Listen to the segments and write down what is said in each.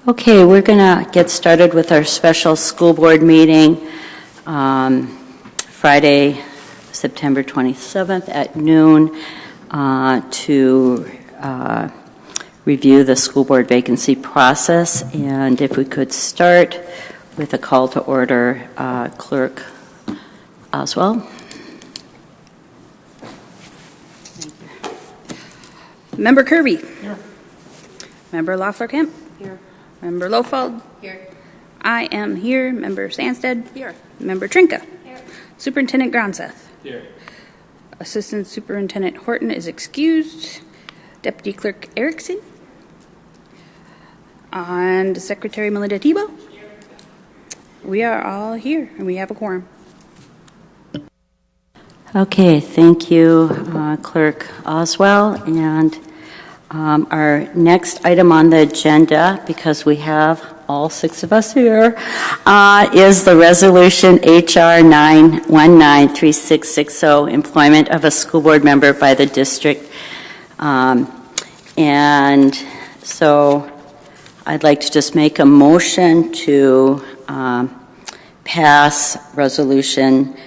Okay, we're going to get started with our special school board meeting Friday, September 27th at noon to review the school board vacancy process. And if we could start with a call to order, Clerk Oswald. Member Kirby. Here. Member Loeffler-Kemp. Here. Member Lofald. Here. I am here. Member Sandsted. Here. Member Trinka. Here. Superintendent Gronseth. Here. Assistant Superintendent Horton is excused. Deputy Clerk Erickson. And Secretary Melinda Tebow. Here. We are all here, and we have a quorum. Okay, thank you, Clerk Oswald. And our next item on the agenda, because we have all six of us here, is the resolution HR 9193660, employment of a school board member by the district. And so I'd like to just make a motion to pass resolution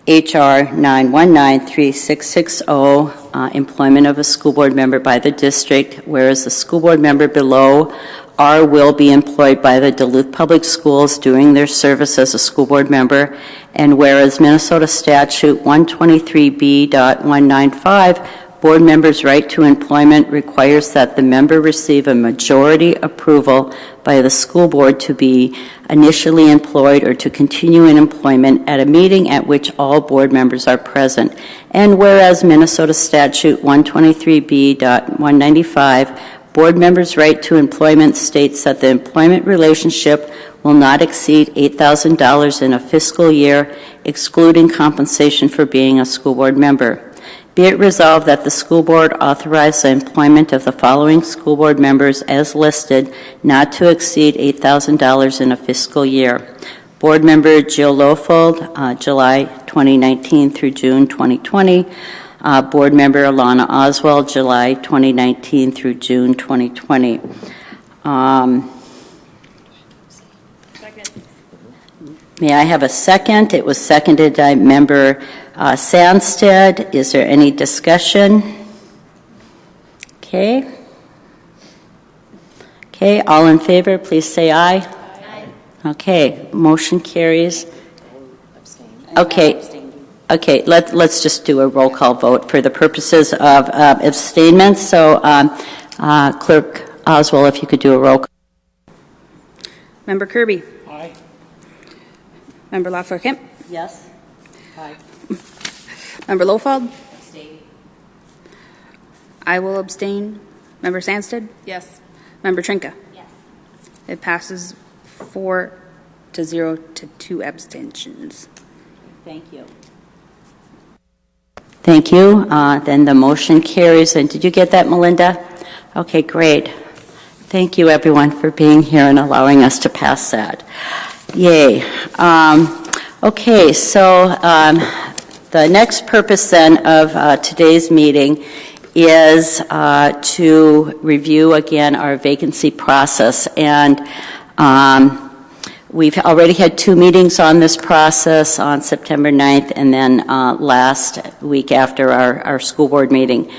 HR 9193660, employment of a school board member by the district, whereas the school board member below are will be employed by the Duluth Public Schools during their service as a school board member, and whereas Minnesota Statute 123B.195, board members' right to employment requires that the member receive a majority approval by the school board to be initially employed or to continue in employment at a meeting at which all board members are present. And whereas Minnesota Statute 123B.195, board members' right to employment states that the employment relationship will not exceed $8,000 in a fiscal year, excluding compensation for being a school board member. Be it resolved that the school board authorize the employment of the following school board members as listed, not to exceed $8,000 in a fiscal year. Board member Jill Lofold, July 2019 through June 2020. Board member Alana Oswald, July 2019 through June 2020. Second. May I have a second? It was seconded by member Sandsted. Is there any discussion? Okay. Okay, all in favor, please say aye. Aye. Okay, motion carries. Okay, let's just do a roll call vote for the purposes of abstainment. So, Clerk Oswald, if you could do a roll call. Member Kirby. Aye. Member Loeffler-Kemp. Yes. Aye. Member Lofald. Abstain. I will abstain. Member Sandsted. Yes. Member Trinka. Yes. It passes 4-0 to 2 abstentions. Thank you. Thank you. Then the motion carries. And did you get that, Melinda? Okay, great. Thank you, everyone, for being here and allowing us to pass that. Yay. Okay, so the next purpose then of today's meeting is to review again our vacancy process. And we've already had 2 meetings on this process on September 9th and then last week after our school board meeting.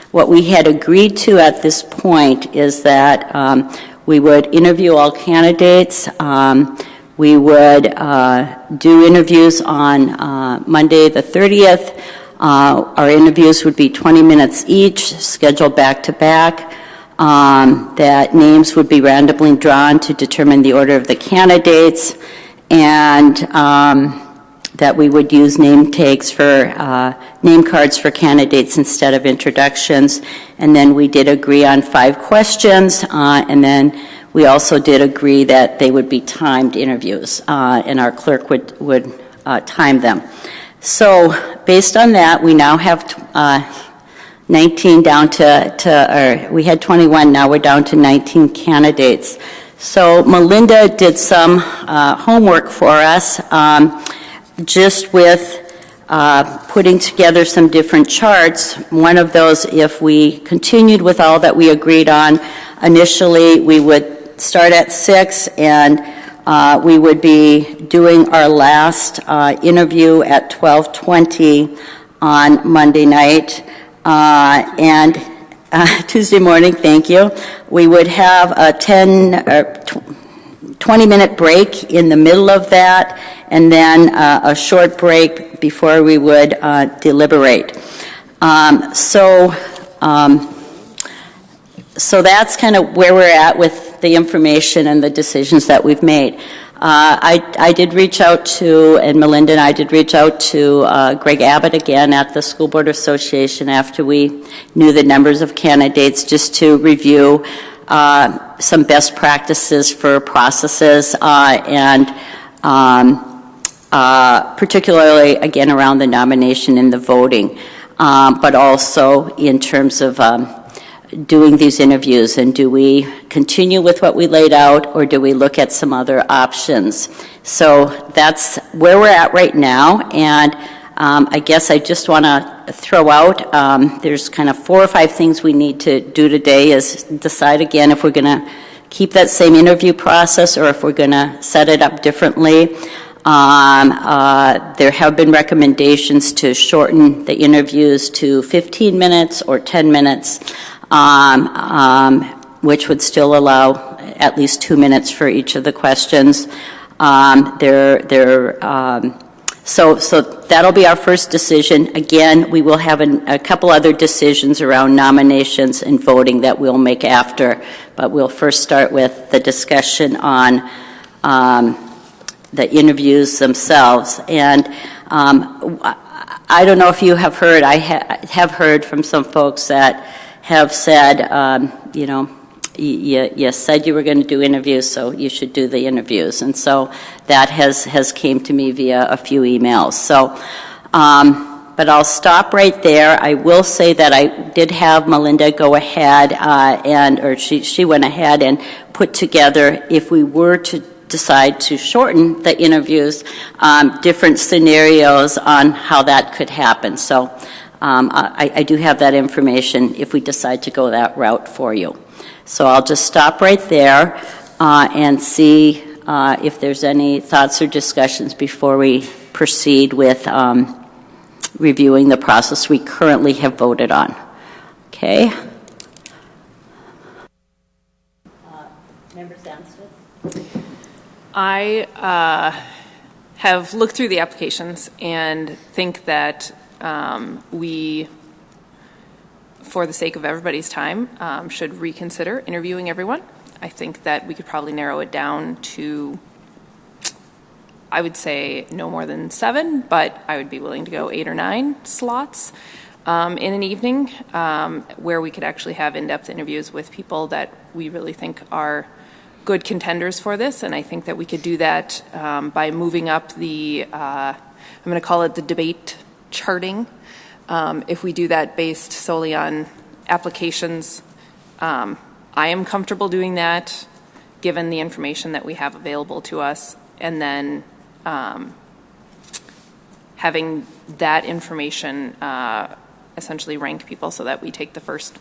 What we had agreed to at this point is that we would interview all candidates. We would do interviews on Monday the 30th. Our interviews would be 20 minutes each, scheduled back to back. That names would be randomly drawn to determine the order of the candidates, and that we would use name cards for candidates instead of introductions. And then we did agree on 5 questions, and then we also did agree that they would be timed interviews, and our clerk would time them. So based on that, we now have 19 down or we had 21, now we're down to 19 candidates. So Melinda did some homework for us, just with putting together some different charts. One of those, if we continued with all that we agreed on, initially we would start at 6, and we would be doing our last interview at 12:20 on Monday night, and Tuesday morning, thank you. We would have a 20-minute break in the middle of that, and then a short break before we would deliberate. So that's kind of where we're at with the information and the decisions that we've made. I did reach out to, and Melinda and I did reach out to Greg Abbott again at the School Board Association after we knew the numbers of candidates, just to review some best practices for processes and particularly, again, around the nomination and the voting, but also in terms of doing these interviews, and do we continue with what we laid out, or do we look at some other options? So that's where we're at right now, and I guess I just want to throw out, there's kind of 4 or 5 things we need to do today, is decide again if we're going to keep that same interview process or if we're going to set it up differently. There have been recommendations to shorten the interviews to 15 minutes or 10 minutes, which would still allow at least 2 minutes for each of the questions. So that'll be our first decision. Again, we will have a couple other decisions around nominations and voting that we'll make after, but we'll first start with the discussion on the interviews themselves. And I don't know if you have heard, I have heard from some folks that have said, you said you were going to do interviews, so you should do the interviews. And so that has came to me via a few emails. So, but I'll stop right there. I will say that I did have Melinda go ahead she went ahead and put together, if we were to decide to shorten the interviews, different scenarios on how that could happen. So I do have that information if we decide to go that route for you. So I'll just stop right there and see if there's any thoughts or discussions before we proceed with reviewing the process we currently have voted on. Okay? Member Sandsted? I have looked through the applications and think that we, for the sake of everybody's time, should reconsider interviewing everyone. I think that we could probably narrow it down to, I would say, no more than 7, but I would be willing to go 8 or 9 slots in an evening where we could actually have in-depth interviews with people that we really think are good contenders for this. And I think that we could do that by moving up the, I'm going to call it the debate charting. If we do that based solely on applications, I am comfortable doing that given the information that we have available to us, and then having that information essentially rank people so that we take the first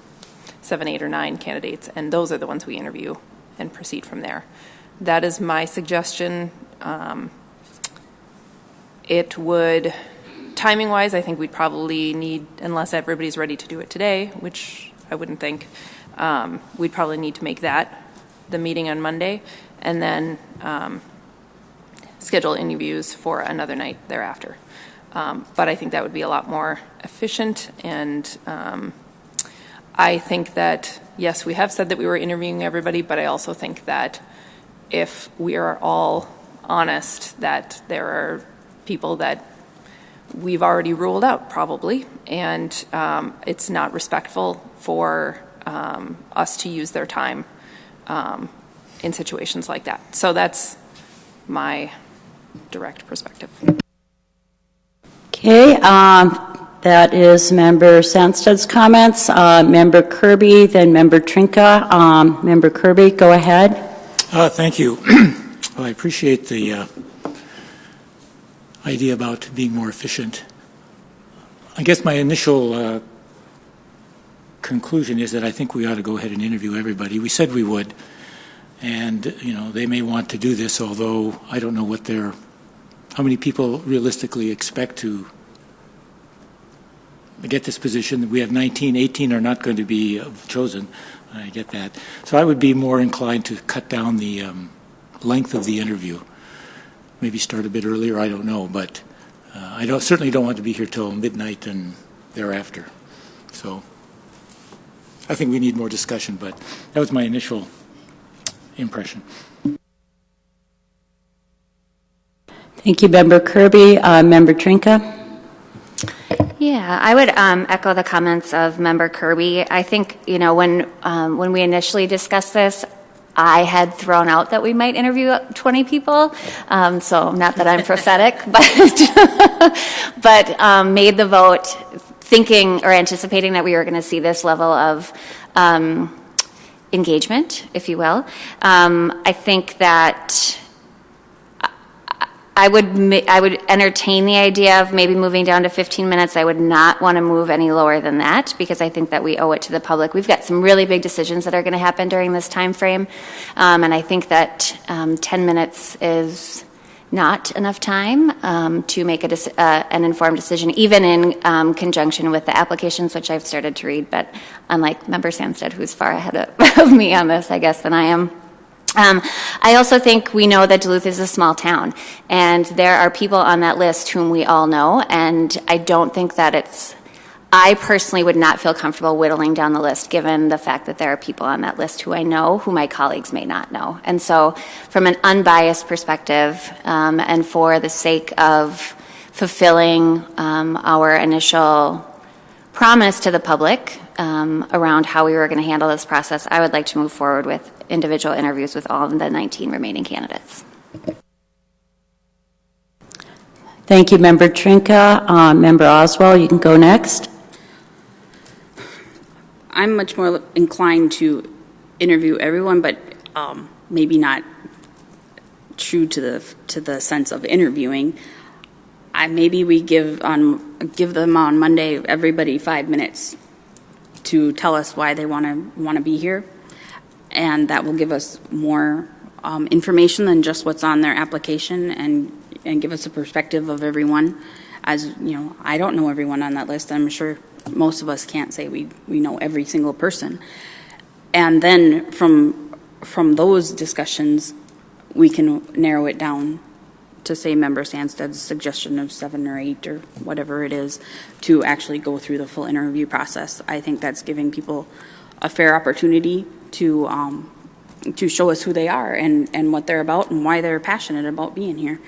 7, 8, or 9 candidates, and those are the ones we interview and proceed from there. That is my suggestion. It would, timing-wise, I think we'd probably need, unless everybody's ready to do it today, which I wouldn't think, we'd probably need to make that the meeting on Monday, and then schedule interviews for another night thereafter. But I think that would be a lot more efficient, and I think that, yes, we have said that we were interviewing everybody, but I also think that if we are all honest, that there are people that we've already ruled out probably, and it's not respectful for us to use their time in situations like that. So that's my direct perspective. Okay, that is Member Sandsted's comments. Member Kirby, then Member Trinka. Member Kirby, go ahead. Thank you. Well, I appreciate the idea about being more efficient. I guess my initial conclusion is that I think we ought to go ahead and interview everybody. We said we would, And, they may want to do this, although I don't know how many people realistically expect to get this position. We have 19, 18 are not going to be chosen. I get that. So I would be more inclined to cut down the length of the interview. Maybe start a bit earlier, I don't know, but I certainly don't want to be here till midnight and thereafter. So I think we need more discussion, but that was my initial impression. Thank you, Member Kirby. Member Trinka? Yeah, I would echo the comments of Member Kirby. I think, when we initially discussed this, I had thrown out that we might interview 20 people. So not that I'm prophetic, but made the vote thinking or anticipating that we were going to see this level of engagement, if you will. I think that I would entertain the idea of maybe moving down to 15 minutes. I would not want to move any lower than that because I think that we owe it to the public. We've got some really big decisions that are going to happen during this time frame, and I think that 10 minutes is not enough time to make an informed decision, even in conjunction with the applications, which I've started to read. But unlike Member Sandsted, who's far ahead of me on this, I guess, than I am. I also think we know that Duluth is a small town, and there are people on that list whom we all know, and I don't think that I personally would not feel comfortable whittling down the list given the fact that there are people on that list who I know who my colleagues may not know. And so from an unbiased perspective, and for the sake of fulfilling our initial promise to the public around how we were going to handle this process, I would like to move forward with individual interviews with all of the 19 remaining candidates. Thank you, Member Trinka. Member Oswald, you can go next. I'm much more inclined to interview everyone, but maybe not true to the sense of interviewing. Maybe we give them on Monday everybody 5 minutes to tell us why they want to be here, and that will give us more information than just what's on their application, and give us a perspective of everyone. As I don't know everyone on that list. I'm sure most of us can't say we know every single person. And then from those discussions, we can narrow it down to, say, Member Sandsted's suggestion of 7 or 8 or whatever it is, to actually go through the full interview process. I think that's giving people a fair opportunity to show us who they are and what they're about and why they're passionate about being here.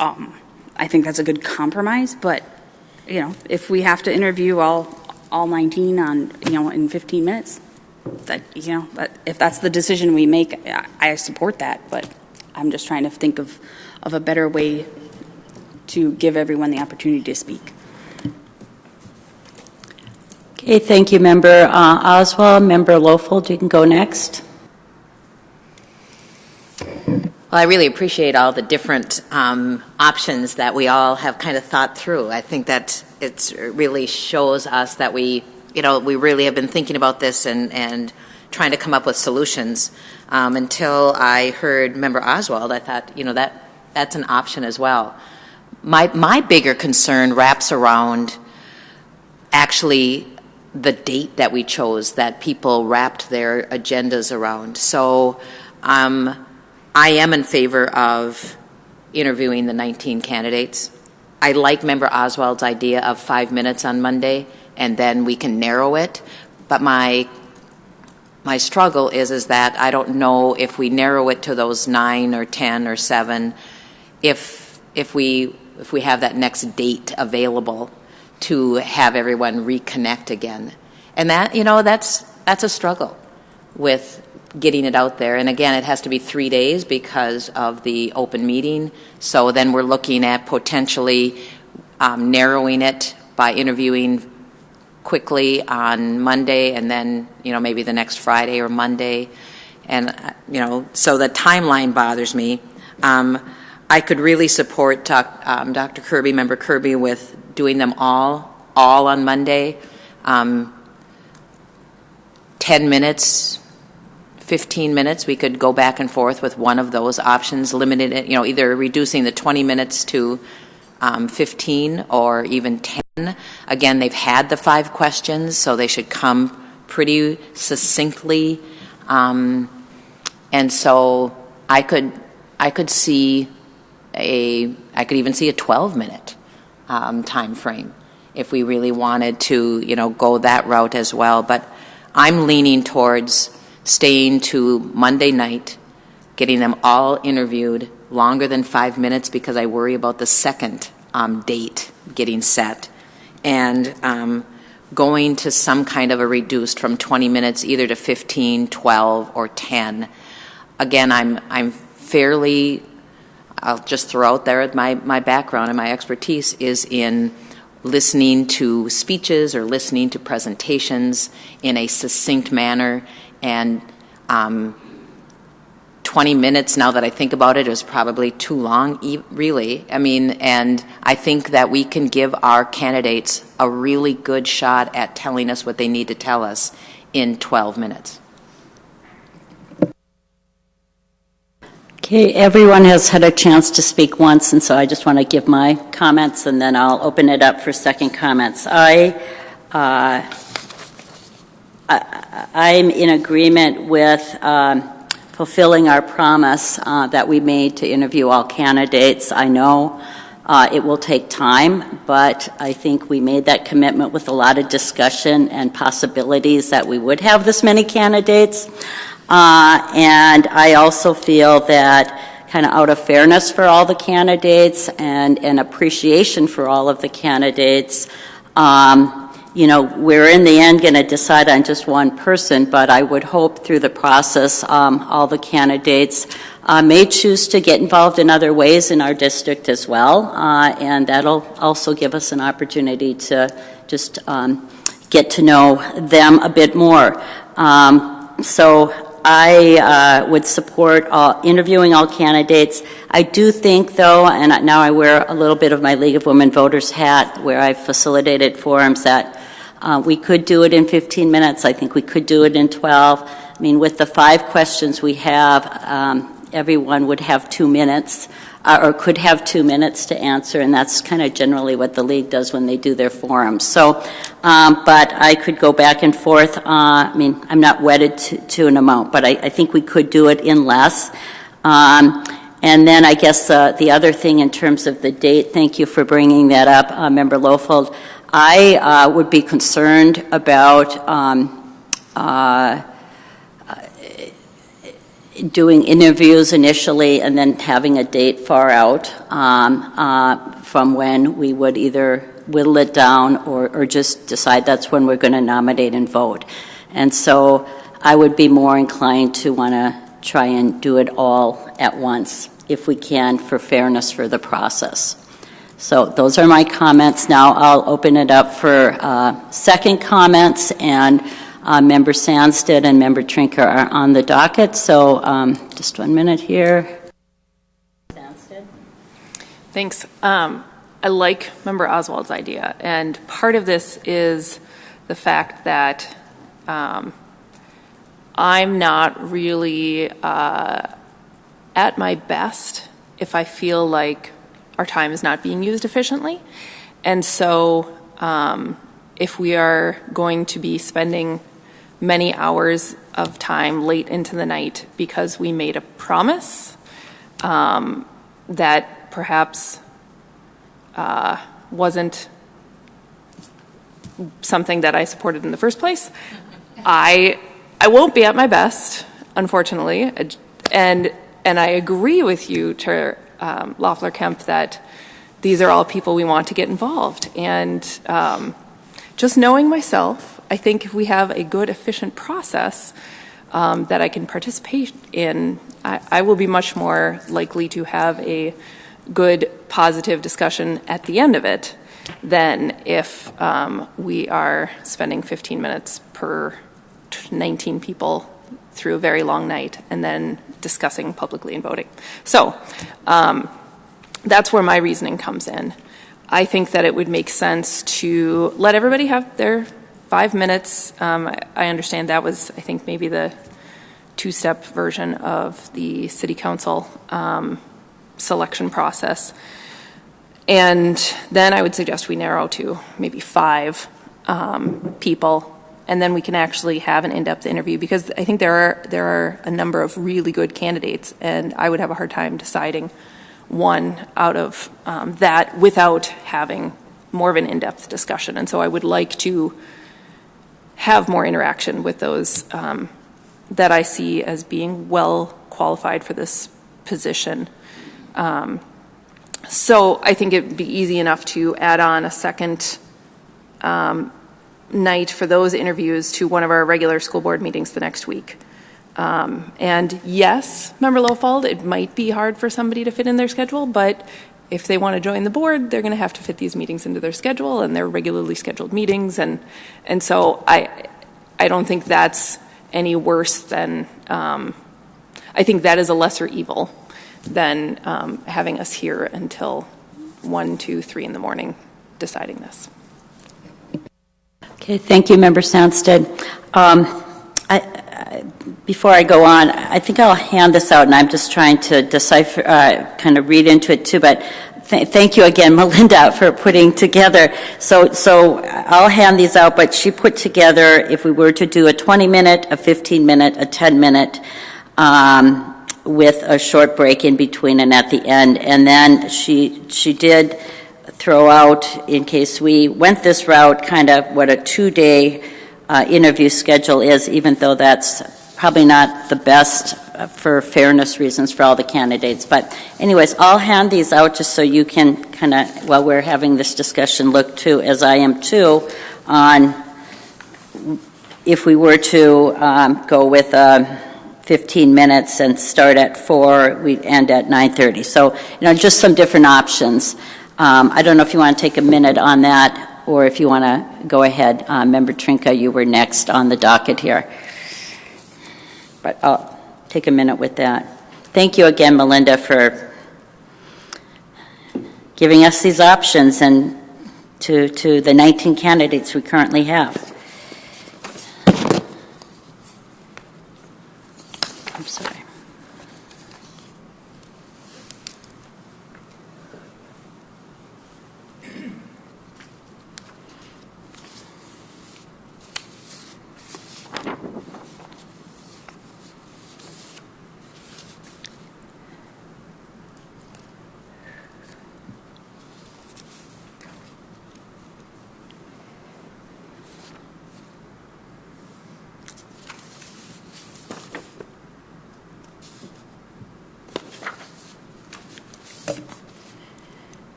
I think that's a good compromise, but if we have to interview all 19 in 15 minutes, that if that's the decision we make, I support that. But I'm just trying to think of a better way to give everyone the opportunity to speak. Okay, thank you, Member Oswald. Member Lofold, you can go next. Well, I really appreciate all the different options that we all have kind of thought through. I think that it really shows us that we really have been thinking about this and trying to come up with solutions. Until I heard Member Oswald, I thought, that's an option as well. My bigger concern wraps around actually the date that we chose, that people wrapped their agendas around. So I am in favor of interviewing the 19 candidates. I like Member Oswald's idea of 5 minutes on Monday, and then we can narrow it. But my struggle is that I don't know if we narrow it to those 9 or 10 or 7, if we have that next date available to have everyone reconnect again. And that, that's a struggle with getting it out there. And again, it has to be 3 days because of the open meeting. So then we're looking at potentially narrowing it by interviewing quickly on Monday and then, maybe the next Friday or Monday. And, so the timeline bothers me. I could really support Dr. Kirby, Member Kirby, with doing them all on Monday. 10 minutes, 15 minutes, we could go back and forth with one of those options, limited it, either reducing the 20 minutes to 15 or even 10. Again, they've had the 5 questions, so they should come pretty succinctly. And so I could even see a 12-minute time frame if we really wanted to, go that route as well. But I'm leaning towards staying to Monday night, getting them all interviewed longer than 5 minutes because I worry about the second date getting set, and going to some kind of a reduced from 20 minutes either to 15, 12, or 10. Again, I'm fairly, I'll just throw out there my background and my expertise is in listening to speeches or listening to presentations in a succinct manner, and 20 minutes, now that I think about it, is probably too long, really. And I think that we can give our candidates a really good shot at telling us what they need to tell us in 12 minutes. Okay, everyone has had a chance to speak once, and so I just want to give my comments, and then I'll open it up for second comments. I'm in agreement with fulfilling our promise that we made to interview all candidates. I know it will take time, but I think we made that commitment with a lot of discussion and possibilities that we would have this many candidates. And I also feel that kind of out of fairness for all the candidates and appreciation for all of the candidates, we're in the end going to decide on just one person, but I would hope through the process all the candidates may choose to get involved in other ways in our district as well, and that'll also give us an opportunity to just get to know them a bit more. So I would support interviewing all candidates. I do think, though, and now I wear a little bit of my League of Women Voters hat where I've facilitated forums, that we could do it in 15 minutes. I think we could do it in 12. I mean, with the 5 questions we have, everyone would have 2 minutes, or could have 2 minutes to answer, and that's kind of generally what the League does when they do their forums. So, but I could go back and forth. I'm not wedded to an amount, but I think we could do it in less. And then I guess the other thing in terms of the date, thank you for bringing that up, Member Lofold. I would be concerned about doing interviews initially and then having a date far out from when we would either whittle it down or just decide that's when we're going to nominate and vote. And so I would be more inclined to want to try and do it all at once if we can, for fairness for the process. So those are my comments. Now I'll open it up for second comments, and Member Sandstead and Member Trinker are on the docket. So just 1 minute here. Sandstead. Thanks. I like Member Oswald's idea, and part of this is the fact that I'm not really at my best if I feel like our time is not being used efficiently. And so if we are going to be spending many hours of time late into the night because we made a promise that perhaps wasn't something that I supported in the first place, I won't be at my best, unfortunately. And I agree with you, Chair Loeffler-Kemp, that these are all people we want to get involved. And just knowing myself, I think if we have a good, efficient process that I can participate in, I will be much more likely to have a good, positive discussion at the end of it than if we are spending 15 minutes per 19 people through a very long night and then discussing publicly and voting. So that's where my reasoning comes in. I think that it would make sense to let everybody have their 5 minutes. I understand that was, I think, maybe the two-step version of the city council selection process. And then I would suggest we narrow to maybe 5 people, and then we can actually have an in-depth interview, because I think there are a number of really good candidates, and I would have a hard time deciding one out of that without having more of an in-depth discussion. And so I would like to have more interaction with those that I see as being well qualified for this position. So I think it'd be easy enough to add on a second night for those interviews to one of our regular school board meetings the next week. And yes, Member Lowfold, it might be hard for somebody to fit in their schedule, but if they want to join the board, they're going to have to fit these meetings into their schedule, and they're regularly scheduled meetings. And so I don't think that's any worse than, I think that is a lesser evil than having us here until 1, 2, 3 in the morning deciding this. Okay, thank you, Member Sandstead. Before I go on, I think I'll hand this out, and I'm just trying to decipher, kind of read into it too, but thank you again, Melinda, for putting together. So I'll hand these out, but she put together, if we were to do a 20-minute, a 15-minute, a 10-minute, with a short break in between and at the end. And then she did throw out, in case we went this route, kind of what a 2-day interview schedule is, even though that's probably not the best for fairness reasons for all the candidates. But anyways, I'll hand these out just so you can kind of, while we're having this discussion, look too, as I am too, on if we were to go with 15 minutes and start at 4, we'd end at 9:30. So, just some different options. I don't know if you want to take a minute on that, or if you want to go ahead. Member Trinka, you were next on the docket here. But I'll take a minute with that. Thank you again, Melinda, for giving us these options and to the 19 candidates we currently have. I'm sorry.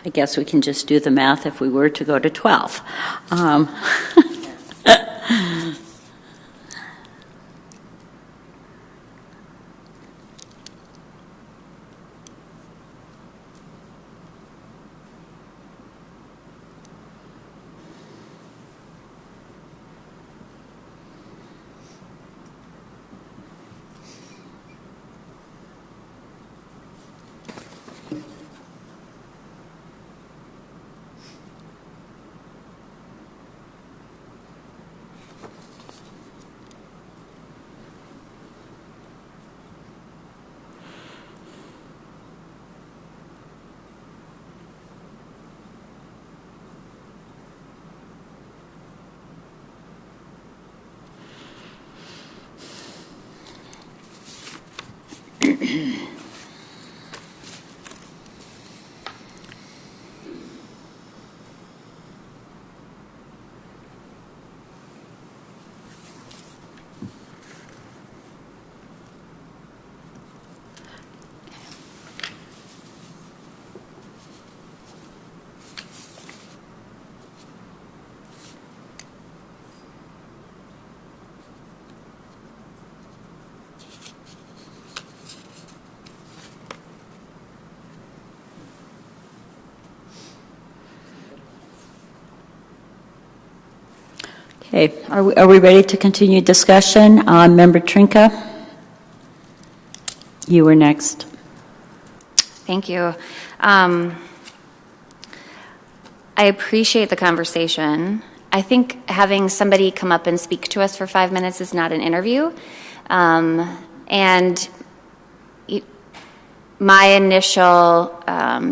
I guess we can just do the math if we were to go to 12. Okay, are we ready to continue discussion? Member Trinka, you were next. Thank you. I appreciate the conversation. I think having somebody come up and speak to us for 5 minutes is not an interview. And my initial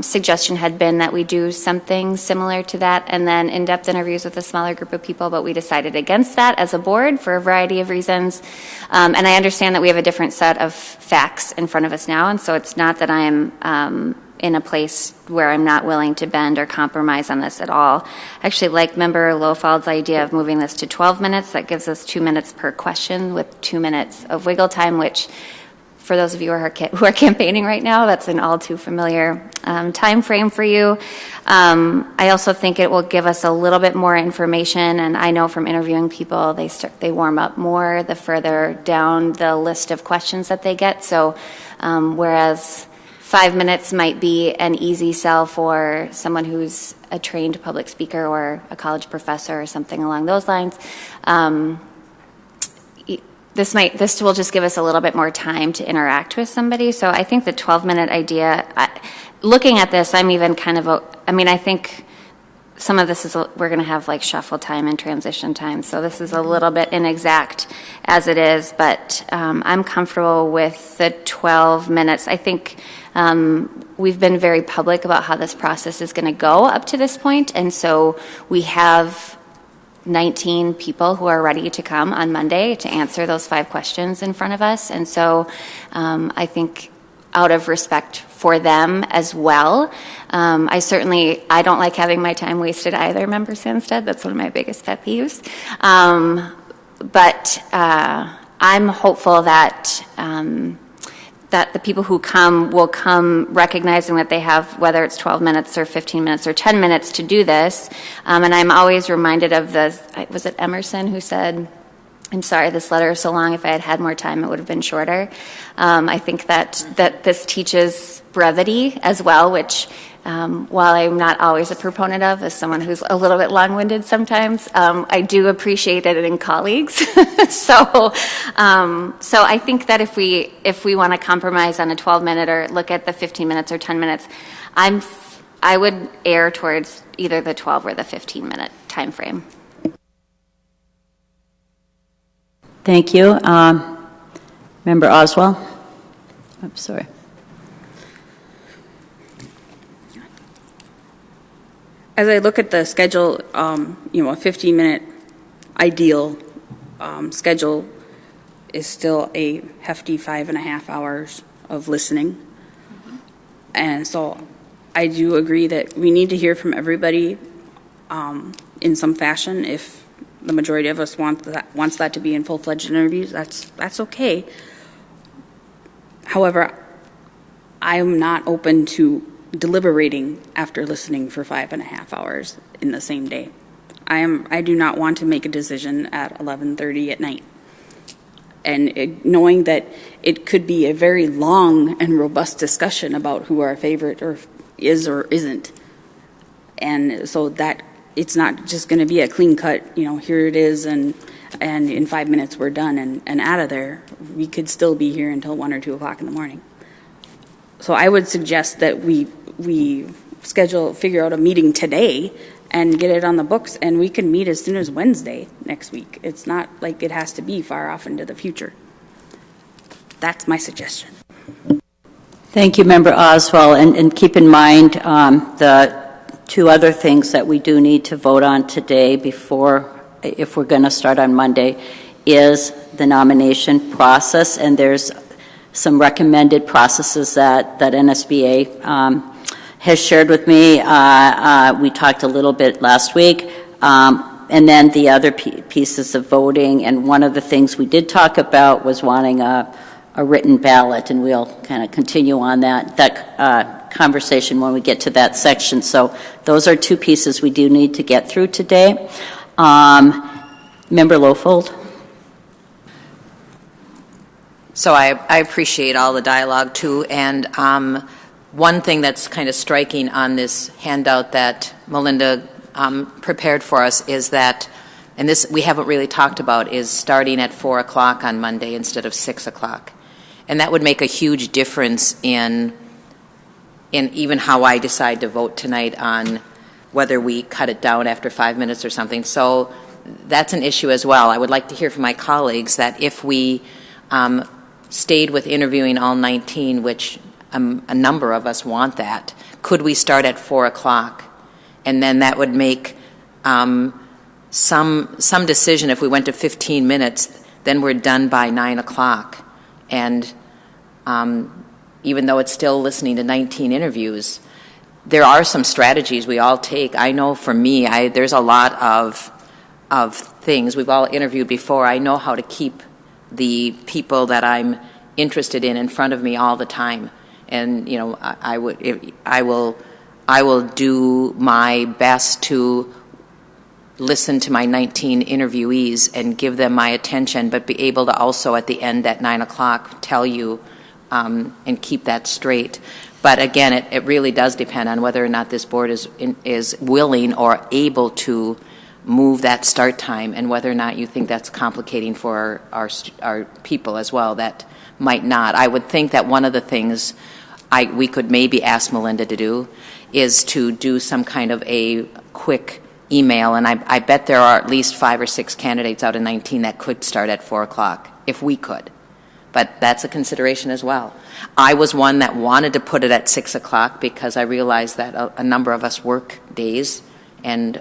suggestion had been that we do something similar to that and then in-depth interviews with a smaller group of people, but we decided against that as a board for a variety of reasons. And I understand that we have a different set of facts in front of us now, and so it's not that I am in a place where I'm not willing to bend or compromise on this at all. I actually like Member Lofald's idea of moving this to 12 minutes. That gives us 2 minutes per question with 2 minutes of wiggle time, which for those of you who are campaigning right now, that's an all too familiar time frame for you. I also think it will give us a little bit more information, and I know from interviewing people, they warm up more the further down the list of questions that they get. So whereas 5 minutes might be an easy sell for someone who's a trained public speaker or a college professor or something along those lines, this will just give us a little bit more time to interact with somebody. So I think the 12-minute idea, looking at this, I'm even kind of, I think some of this is, we're going to have like shuffle time and transition time. So this is a little bit inexact as it is, but I'm comfortable with the 12 minutes. I think we've been very public about how this process is going to go up to this point, and so we have 19 people who are ready to come on Monday to answer those 5 questions in front of us. And so I think out of respect for them as well, I don't like having my time wasted either, Member Sandstead. That's one of my biggest pet peeves. But I'm hopeful that the people who come will come recognizing that they have, whether it's 12 minutes or 15 minutes or 10 minutes to do this. And I'm always reminded of was it Emerson who said, I'm sorry, this letter is so long. If I had had more time, it would have been shorter. I think that this teaches brevity as well, which while I'm not always a proponent of, as someone who's a little bit long-winded sometimes, I do appreciate it in colleagues. So I think that if we want to compromise on a 12-minute or look at the 15 minutes or 10 minutes, I would err towards either the 12 or the 15-minute time frame. Thank you. Member Oswald? I'm sorry. As I look at the schedule, a 15-minute ideal schedule is still a hefty 5.5 hours of listening. And so I do agree that we need to hear from everybody in some fashion. If the majority of us wants that to be in full-fledged interviews, that's okay. However, I'm not open to deliberating after listening for 5.5 hours in the same day. I do not want to make a decision at 11:30 at night. And knowing that it could be a very long and robust discussion about who our favorite is or isn't. And so that it's not just going to be a clean cut, here it is, and in 5 minutes we're done and out of there. We could still be here until 1 or 2 o'clock in the morning. So I would suggest that we figure out a meeting today and get it on the books, and we can meet as soon as Wednesday next week. It's not like it has to be far off into the future. That's my suggestion. Thank you, Member Oswald. And keep in mind the 2 other things that we do need to vote on today if we're going to start on Monday is the nomination process, and there's some recommended processes that NSBA has shared with me. We talked a little bit last week. And then the other pieces of voting, and one of the things we did talk about was wanting a written ballot, and we'll kind of continue on that conversation when we get to that section. So those are 2 pieces we do need to get through today. Member Lofold? So I appreciate all the dialogue, too, and one thing that's kind of striking on this handout that Melinda prepared for us is that, and this we haven't really talked about, is starting at 4 o'clock on Monday instead of 6 o'clock. And that would make a huge difference in even how I decide to vote tonight on whether we cut it down after 5 minutes or something. So that's an issue as well. I would like to hear from my colleagues that if we stayed with interviewing all 19, which a number of us want that, could we start at 4 o'clock? And then that would make some decision. If we went to 15 minutes, then we're done by 9 o'clock. And even though it's still listening to 19 interviews, there are some strategies we all take. I know for me, there's a lot of things. We've all interviewed before. I know how to keep the people that I'm interested in front of me all the time. And, you know, I will do my best to listen to my 19 interviewees and give them my attention, but be able to also at the end at 9 o'clock tell you and keep that straight. But again, it really does depend on whether or not this board is willing or able to move that start time, and whether or not you think that's complicating for our people as well that might not. I would think that one of the things we could maybe ask Melinda to do is to do some kind of a quick email, and I bet there are at least 5 or 6 candidates out of 19 that could start at 4 o'clock, if we could. But that's a consideration as well. I was one that wanted to put it at 6 o'clock because I realized that a number of us work days, and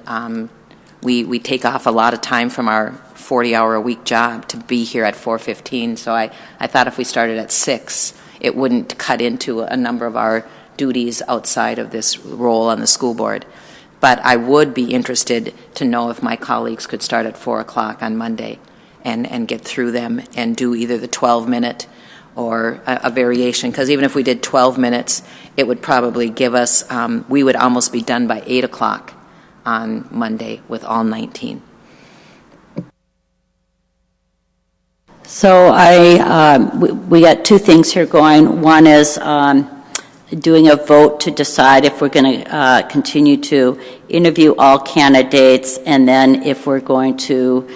we take off a lot of time from our 40-hour-a-week job to be here at 4:15. So I thought if we started at 6, it wouldn't cut into a number of our duties outside of this role on the school board. But I would be interested to know if my colleagues could start at 4 o'clock on Monday and get through them and do either the 12-minute or a variation. Because even if we did 12 minutes, it would probably give us, we would almost be done by 8 o'clock on Monday with all 19. So we got 2 things here going. One is doing a vote to decide if we're going to continue to interview all candidates, and then if we're going to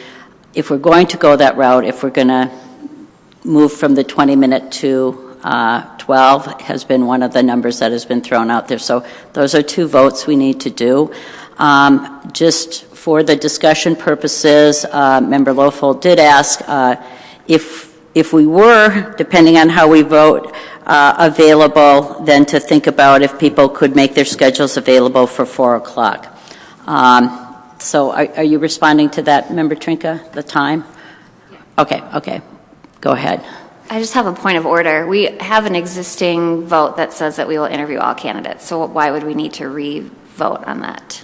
go that route, if we're going to move from the 20-minute to 12 has been one of the numbers that has been thrown out there. So those are 2 votes we need to do. Just for the discussion purposes, Member Lofold did ask if we were, depending on how we vote, available, then to think about if people could make their schedules available for 4 o'clock. So are you responding to that, Member Trinka, the time? Yeah. Okay. Go ahead. I just have a point of order. We have an existing vote that says that we will interview all candidates, so why would we need to re-vote on that?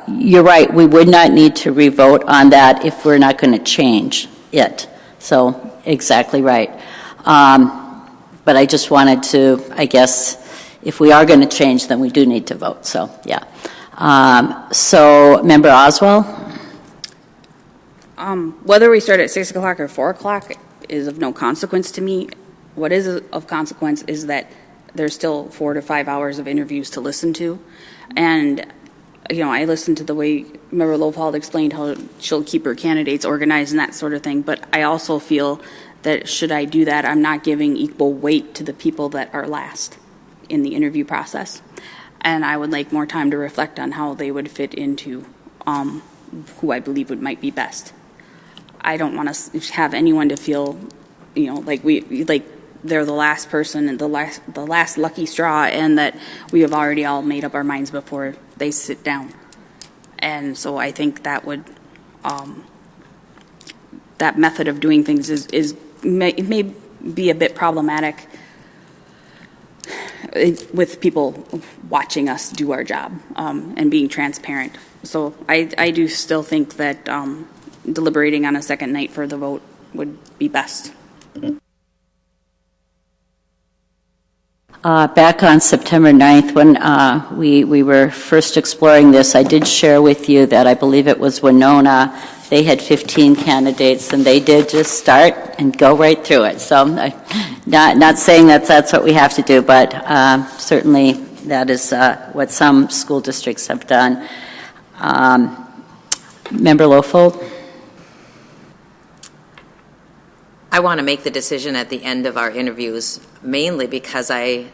You're right. We would not need to re-vote on that if we're not going to change it. So exactly right. But I just wanted to, I guess, if we are going to change, then we do need to vote. So, yeah. So, Member Oswald? Whether we start at 6 o'clock or 4 o'clock is of no consequence to me. What is of consequence is that there's still 4 to 5 hours of interviews to listen to. And, you know, I listened to the way Member Lofold explained how she'll keep her candidates organized and that sort of thing. But I also feel that should I do that, I'm not giving equal weight to the people that are last in the interview process. And I would like more time to reflect on how they would fit into who I believe might be best. I don't want to have anyone to feel, you know, like they're the last person and the last lucky straw, and that we have already all made up our minds before they sit down. And so I think that would that method of doing things may be a bit problematic with people watching us do our job and being transparent. So I do still think that deliberating on a second night for the vote would be best. Back on September 9th, when we were first exploring this, I did share with you that I believe it was Winona. They had 15 candidates, and they did just start and go right through it. So not saying that that's what we have to do, but certainly that is what some school districts have done. Member Lofold? I want to make the decision at the end of our interviews, mainly because I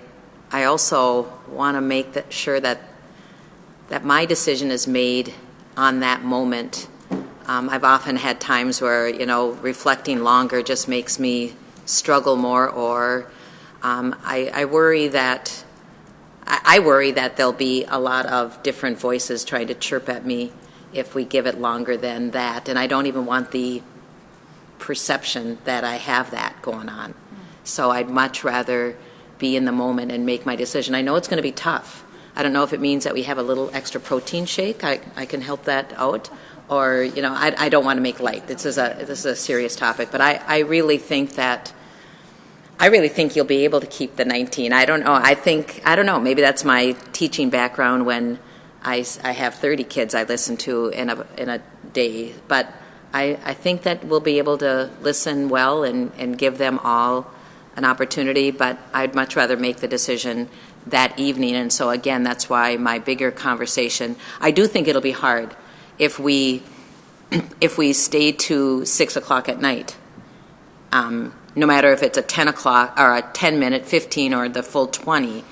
also want to make sure that my decision is made on that moment. I've often had times where, reflecting longer just makes me struggle more, or I worry that there'll be a lot of different voices trying to chirp at me if we give it longer than that, and I don't even want the perception that I have that going on. So I'd much rather be in the moment and make my decision. I know it's going to be tough. I don't know if it means that we have a little extra protein shake. I can help that out. Or, I don't want to make light. This is a serious topic. But I really think you'll be able to keep the 19. I don't know. Maybe that's my teaching background. When I have 30 kids I listen to in a day. But I think that we'll be able to listen well and give them all an opportunity. But I'd much rather make the decision that evening. And so, again, that's why my bigger conversation, I do think it'll be hard if we stay to 6 o'clock at night. No matter if it's a 10 o'clock or a 10-minute, 15, or the full 20,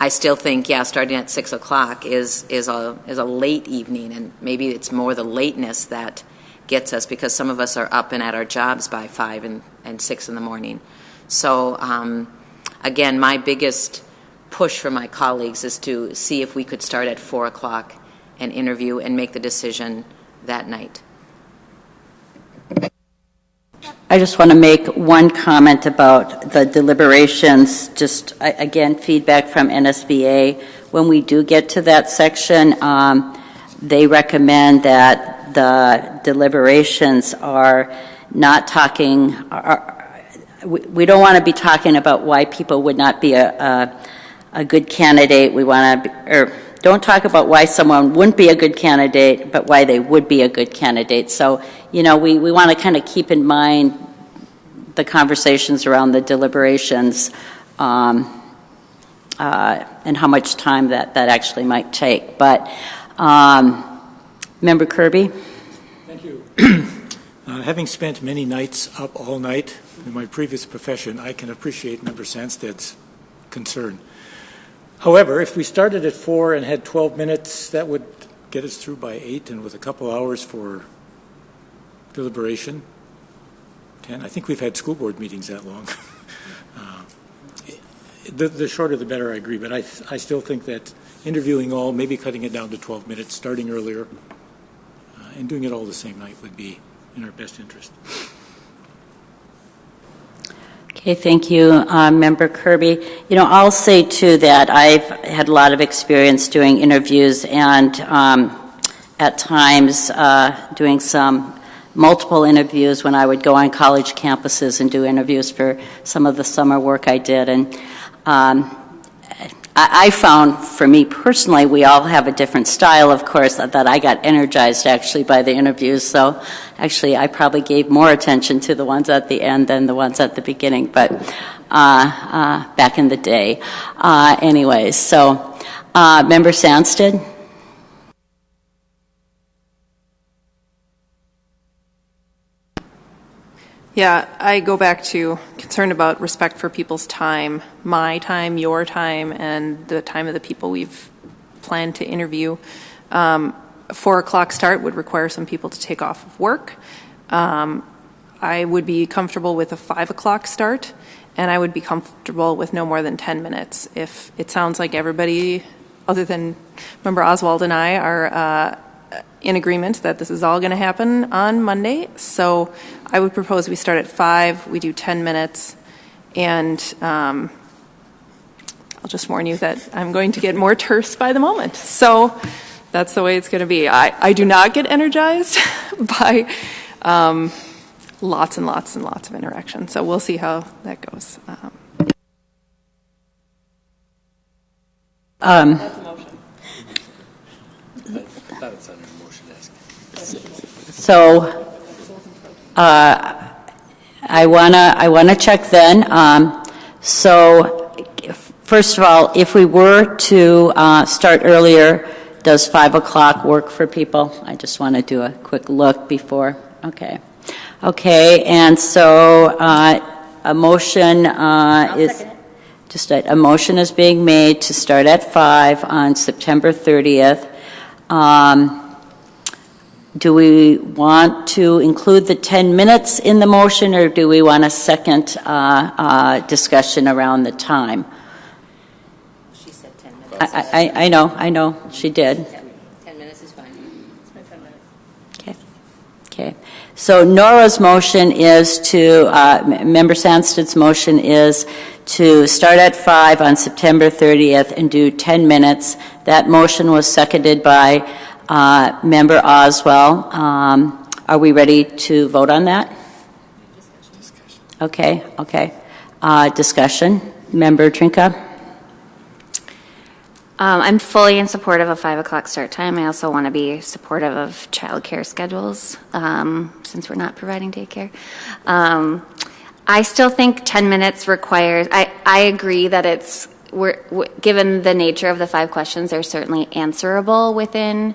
I still think, starting at 6 o'clock is a late evening, and maybe it's more the lateness that gets us, because some of us are up and at our jobs by 5 and 6 in the morning. So, again, my biggest push for my colleagues is to see if we could start at 4 o'clock and interview and make the decision that night. I just want to make one comment about the deliberations. Just, again, feedback from NSBA. When we do get to that section, they recommend that the deliberations are not talking, we don't want to be talking about why people would not be a good candidate. We want to, don't talk about why someone wouldn't be a good candidate, but why they would be a good candidate. So, we want to kind of keep in mind the conversations around the deliberations and how much time that actually might take. But, Member Kirby? Thank you. Having spent many nights up all night in my previous profession, I can appreciate Member Sandsted's concern. However, if we started at 4 and had 12 minutes, that would get us through by 8, and with a couple hours for deliberation, 10. I think we've had school board meetings that long. The shorter the better, I agree, but I still think that interviewing all, maybe cutting it down to 12 minutes, starting earlier, and doing it all the same night would be in our best interest. Okay, thank you, Member Kirby. I'll say, too, that I've had a lot of experience doing interviews and at times doing some multiple interviews when I would go on college campuses and do interviews for some of the summer work I did. And I found, for me personally, we all have a different style, of course, that I got energized actually by the interviews. So actually I probably gave more attention to the ones at the end than the ones at the beginning, but back in the day. Anyways, so Member Sandsted? Yeah, I go back to concern about respect for people's time, my time, your time, and the time of the people we've planned to interview. 4 o'clock start would require some people to take off of work. I would be comfortable with a 5 o'clock start, and I would be comfortable with no more than 10 minutes. If it sounds like everybody, other than Member Oswald and I, are in agreement that this is all going to happen on Monday. So I would propose we start at 5, we do 10 minutes, and I'll just warn you that I'm going to get more terse by the moment. So that's the way it's going to be. I do not get energized by lots and lots and lots of interaction. So we'll see how that goes. That's a motion. So I wanna check then. So first of all, if we were to start earlier, does 5 o'clock work for people? I just want to do a quick look before. Okay, and so a motion is just a motion is being made to start at 5 on September 30th. Do we want to include the 10 minutes in the motion, or do we want a second discussion around the time? She said 10 minutes. I know, she did. 10 minutes is fine. Okay. So Nora's motion is to, Member Sandsted's motion is to start at 5 on September 30th and do 10 minutes. That motion was seconded by Member Oswell. Are we ready to vote on that? Okay. Discussion. Member Trinka? I'm fully in support of a 5 o'clock start time. I also want to be supportive of childcare schedules, since we're not providing daycare. I still think 10 minutes requires, I agree that it's, given the nature of the 5 questions, they're certainly answerable within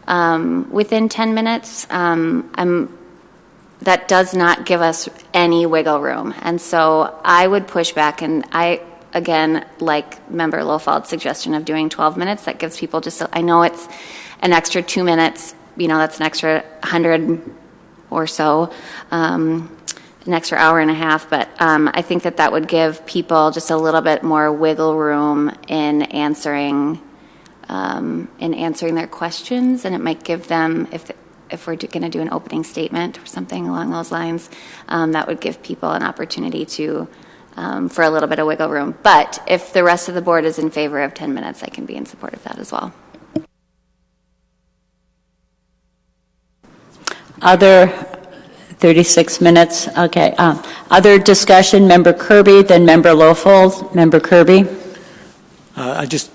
10 minutes. That does not give us any wiggle room. And so I would push back, and again, like Member Lofald's suggestion of doing 12 minutes, that gives people just, I know it's an extra 2 minutes, that's an extra 100 or so, an extra hour and a half, but I think that would give people just a little bit more wiggle room in answering their questions, and it might give them, if we're going to do an opening statement or something along those lines, that would give people an opportunity to for a little bit of wiggle room. But if the rest of the board is in favor of 10 minutes, I can be in support of that as well. Other 36 minutes. Okay. Other discussion. Member Kirby, then Member Lofold. Member Kirby. I just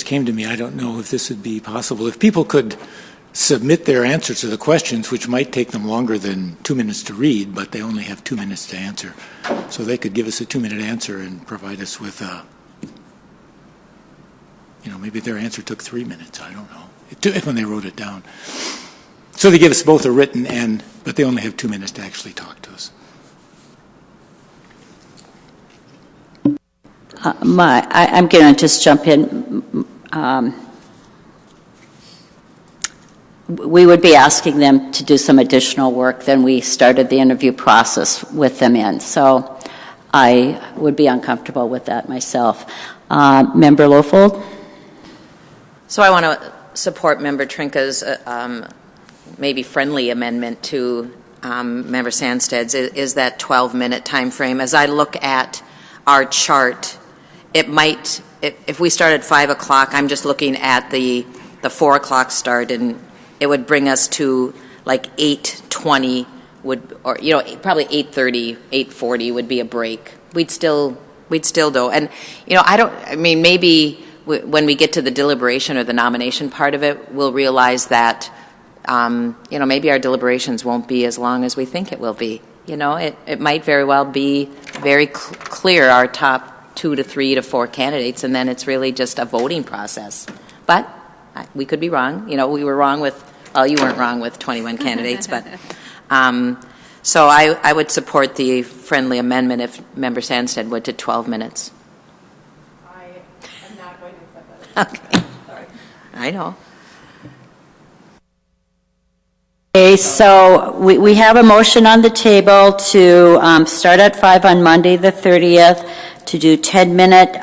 came to me. I don't know if this would be possible. If people could submit their answers to the questions, which might take them longer than 2 minutes to read, but they only have 2 minutes to answer. So they could give us a 2-minute answer and provide us with, maybe their answer took 3 minutes. I don't know. When they wrote it down. So they give us both a written but they only have 2 minutes to actually talk to us. I'm going to just jump in. We would be asking them to do some additional work than we started the interview process with them in. So I would be uncomfortable with that myself. Member Lofold? So I want to support Member Trinka's maybe friendly amendment to Member Sandsted's is that 12-minute time frame. As I look at our chart, it might, if we start at 5 o'clock, I'm just looking at the 4 o'clock start, and it would bring us to like 8:20 probably 8:30, 8:40 would be a break. We'd still do. And, maybe when we get to the deliberation or the nomination part of it, we'll realize that, maybe our deliberations won't be as long as we think it will be. It might very well be very clear our top 2 to 3 to 4 candidates, and then it's really just a voting process. But we could be wrong. We were wrong with, you weren't wrong with 21 candidates, but so I would support the friendly amendment if Member Sandsted went to 12 minutes. I am not going to accept that. Okay. Sorry. I know. Okay, so we have a motion on the table to start at 5 on Monday the 30th, to do 10-minute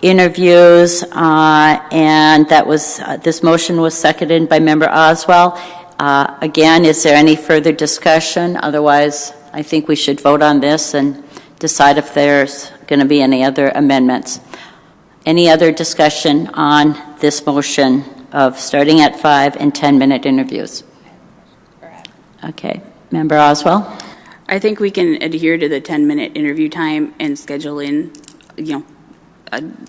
interviews, and that was this motion was seconded by Member Oswell. Again, is there any further discussion? Otherwise, I think we should vote on this and decide if there's going to be any other amendments. Any other discussion on this motion of starting at 5 and 10-minute interviews? Okay. Member Oswell? I think we can adhere to the 10-minute interview time and schedule in,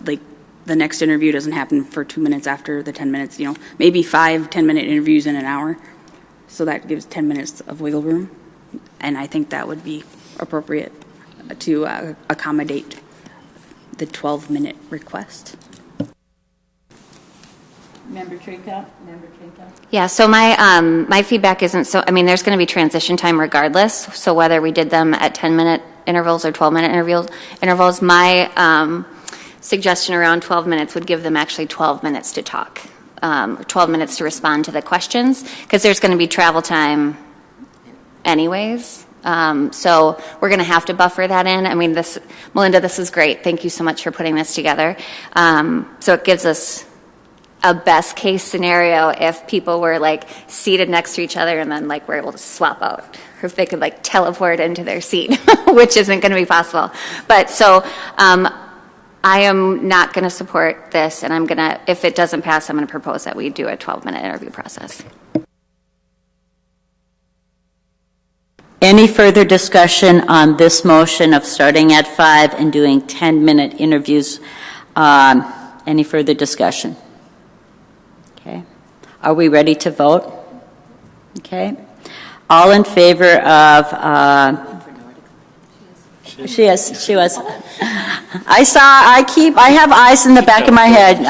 like the next interview doesn't happen for 2 minutes after the 10 minutes, maybe 5 10-minute interviews in an hour. So that gives 10 minutes of wiggle room. And I think that would be appropriate to accommodate the 12-minute request. Member Trinka? Yeah, so my feedback isn't there's going to be transition time regardless. So whether we did them at 10-minute intervals or 12-minute intervals, my suggestion around 12 minutes would give them actually 12 minutes to talk. 12 minutes to respond to the questions, because there's going to be travel time anyways. So we're going to have to buffer that in. I mean, Melinda, this is great. Thank you so much for putting this together. So it gives us a best case scenario if people were like seated next to each other and then like we're able to swap out, or if they could like teleport into their seat, which isn't going to be possible. But so I am not going to support this, and I'm going to, if it doesn't pass, I'm going to propose that we do a 12-minute interview process. Any further discussion on this motion of starting at 5 and doing 10-minute interviews? Any further discussion? Okay. Are we ready to vote? Okay. All in favor of... She was. I have eyes in the back of my head.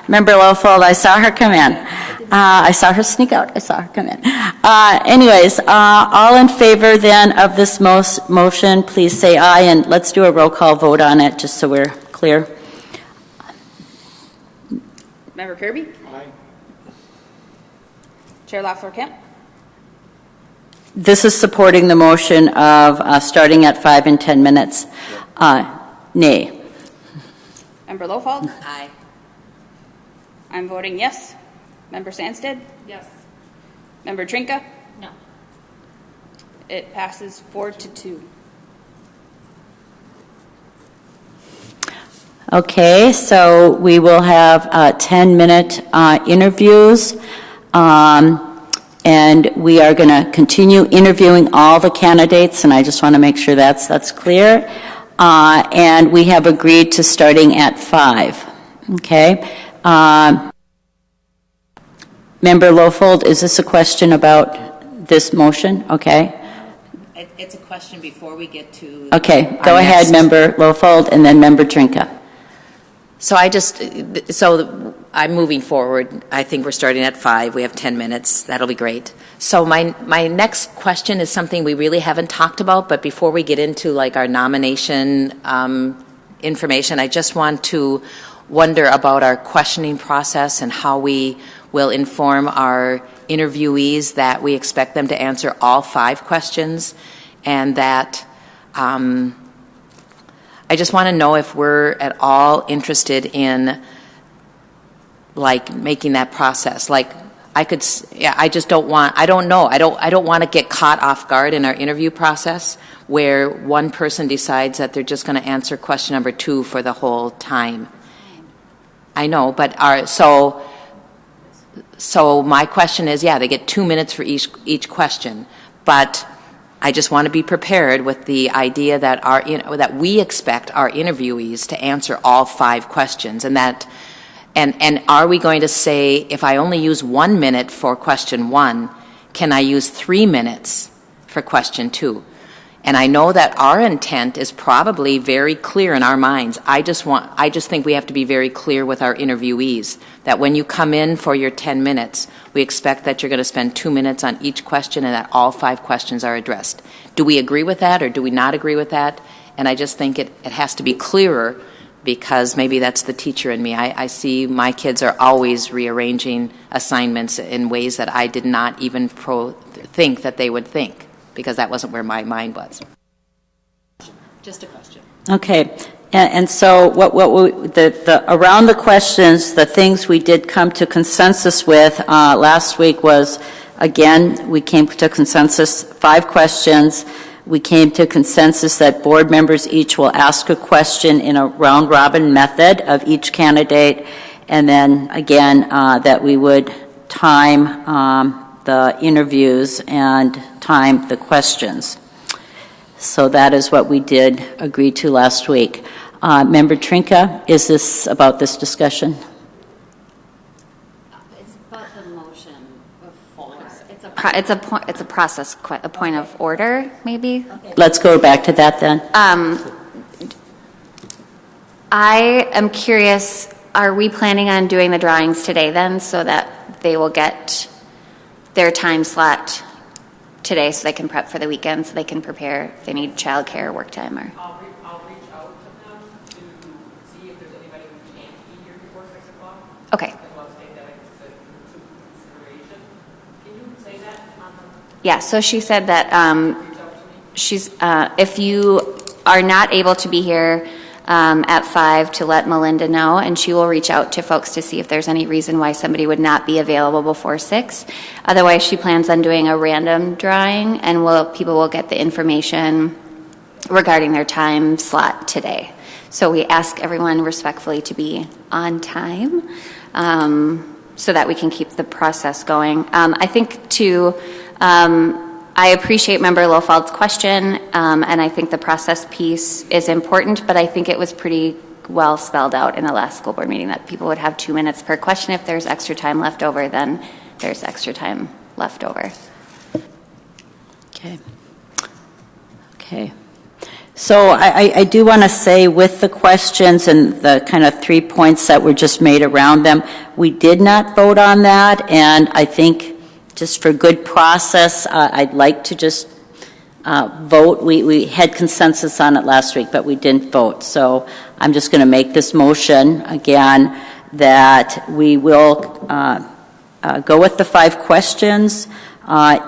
Member Lofold, I saw her come in. I saw her sneak out. I saw her come in. Anyways, all in favor then of this motion, please say aye, and let's do a roll call vote on it just so we're clear. Member Kirby? Aye. Chair Lafleur-Kemp? This is supporting the motion of starting at 5 and 10 minutes. Nay. Member Lofold? Aye. I'm voting yes. Member Sandsted? Yes. Member Trinka? No. It passes 4-2. Okay, so we will have 10-minute interviews, and we are going to continue interviewing all the candidates, and I just want to make sure that's clear. And we have agreed to starting at 5. Okay. Member Lofold, is this a question about this motion? Okay. It's a question before we get to... Okay, go ahead, Member Lofold, and then Member Trinka. So I'm moving forward. I think we're starting at 5. We have 10 minutes. That'll be great. So my next question is something we really haven't talked about, but before we get into like our nomination information, I just want to wonder about our questioning process and how we will inform our interviewees that we expect them to answer all 5 questions, and that I just want to know if we're at all interested in like making that process. Like I don't want to get caught off guard in our interview process where one person decides that they're just going to answer question number 2 for the whole time. I know, but so my question is, they get 2 minutes for each question, but I just want to be prepared with the idea that that we expect our interviewees to answer all 5 questions, and are we going to say, if I only use 1 minute for question 1, can I use 3 minutes for question 2? And I know that our intent is probably very clear in our minds. I just think we have to be very clear with our interviewees that when you come in for your 10 minutes, we expect that you're going to spend 2 minutes on each question and that all 5 questions are addressed. Do we agree with that or do we not agree with that? And I just think it has to be clearer, because maybe that's the teacher in me. I see my kids are always rearranging assignments in ways that I did not even think that they would think, because that wasn't where my mind was. Just a question. Okay, and so around the questions, the things we did come to consensus with last week was, again, we came to consensus 5 questions. We came to consensus that board members each will ask a question in a round-robin method of each candidate, and then again that we would time the interviews and time the questions. So that is what we did agree to last week. Member Trinka, is this about this discussion? It's about the motion before. It's a process, a point of order, maybe. Okay. Let's go back to that then. I am curious, are we planning on doing the drawings today then, so that they will get their time slot today so they can prep for the weekend, so they can prepare if they need childcare or work time? Or I'll reach out to them to see if there's anybody who can't be here before 6 o'clock. okay. As well as stay Yeah, so she said that if you are not able to be here at 5, to let Melinda know, and she will reach out to folks to see if there's any reason why somebody would not be available before 6. Otherwise, she plans on doing a random drawing, and people will get the information regarding their time slot today. So we ask everyone respectfully to be on time so that we can keep the process going. I think, too, I appreciate Member Lofald's question, and I think the process piece is important, but I think it was pretty well spelled out in the last school board meeting that people would have 2 minutes per question. If there's extra time left over, then there's extra time left over. Okay. Okay. So I do want to say, with the questions and the kind of 3 points that were just made around them, we did not vote on that, and I think just for good process, I'd like to just vote. We had consensus on it last week, but we didn't vote. So I'm just going to make this motion again that we will go with the 5 questions.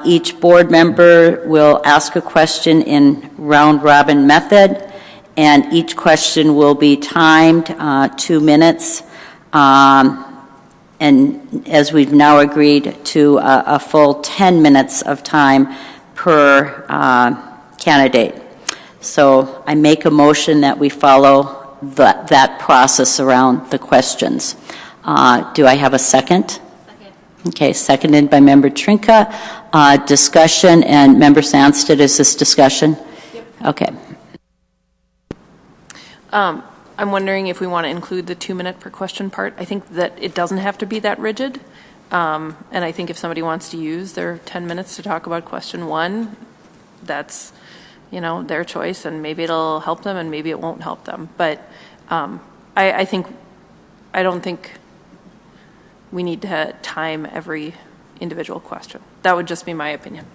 Each board member will ask a question in round-robin method, and each question will be timed 2 minutes. And as we've now agreed to a full 10 minutes of time per candidate. So I make a motion that we follow that process around the questions. Do I have a second? Second. Okay, seconded by Member Trinka. Discussion, and Member Sandstedt, is this discussion? Yep. Okay. I'm wondering if we want to include the 2 minute per question part. I think that it doesn't have to be that rigid. And I think if somebody wants to use their 10 minutes to talk about question 1, that's, their choice, and maybe it'll help them and maybe it won't help them. But I don't think we need to time every individual question. That would just be my opinion.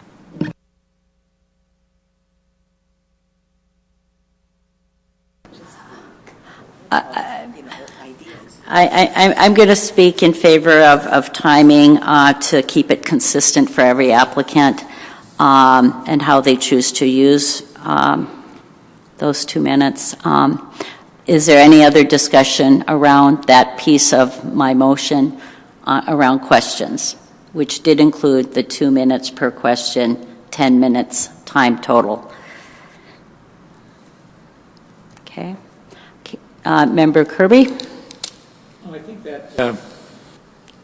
I'm going to speak in favor of timing to keep it consistent for every applicant and how they choose to use those 2 minutes. Is there any other discussion around that piece of my motion around questions, which did include the 2 minutes per question, 10 minutes time total? Okay. Member Kirby? Well, I think that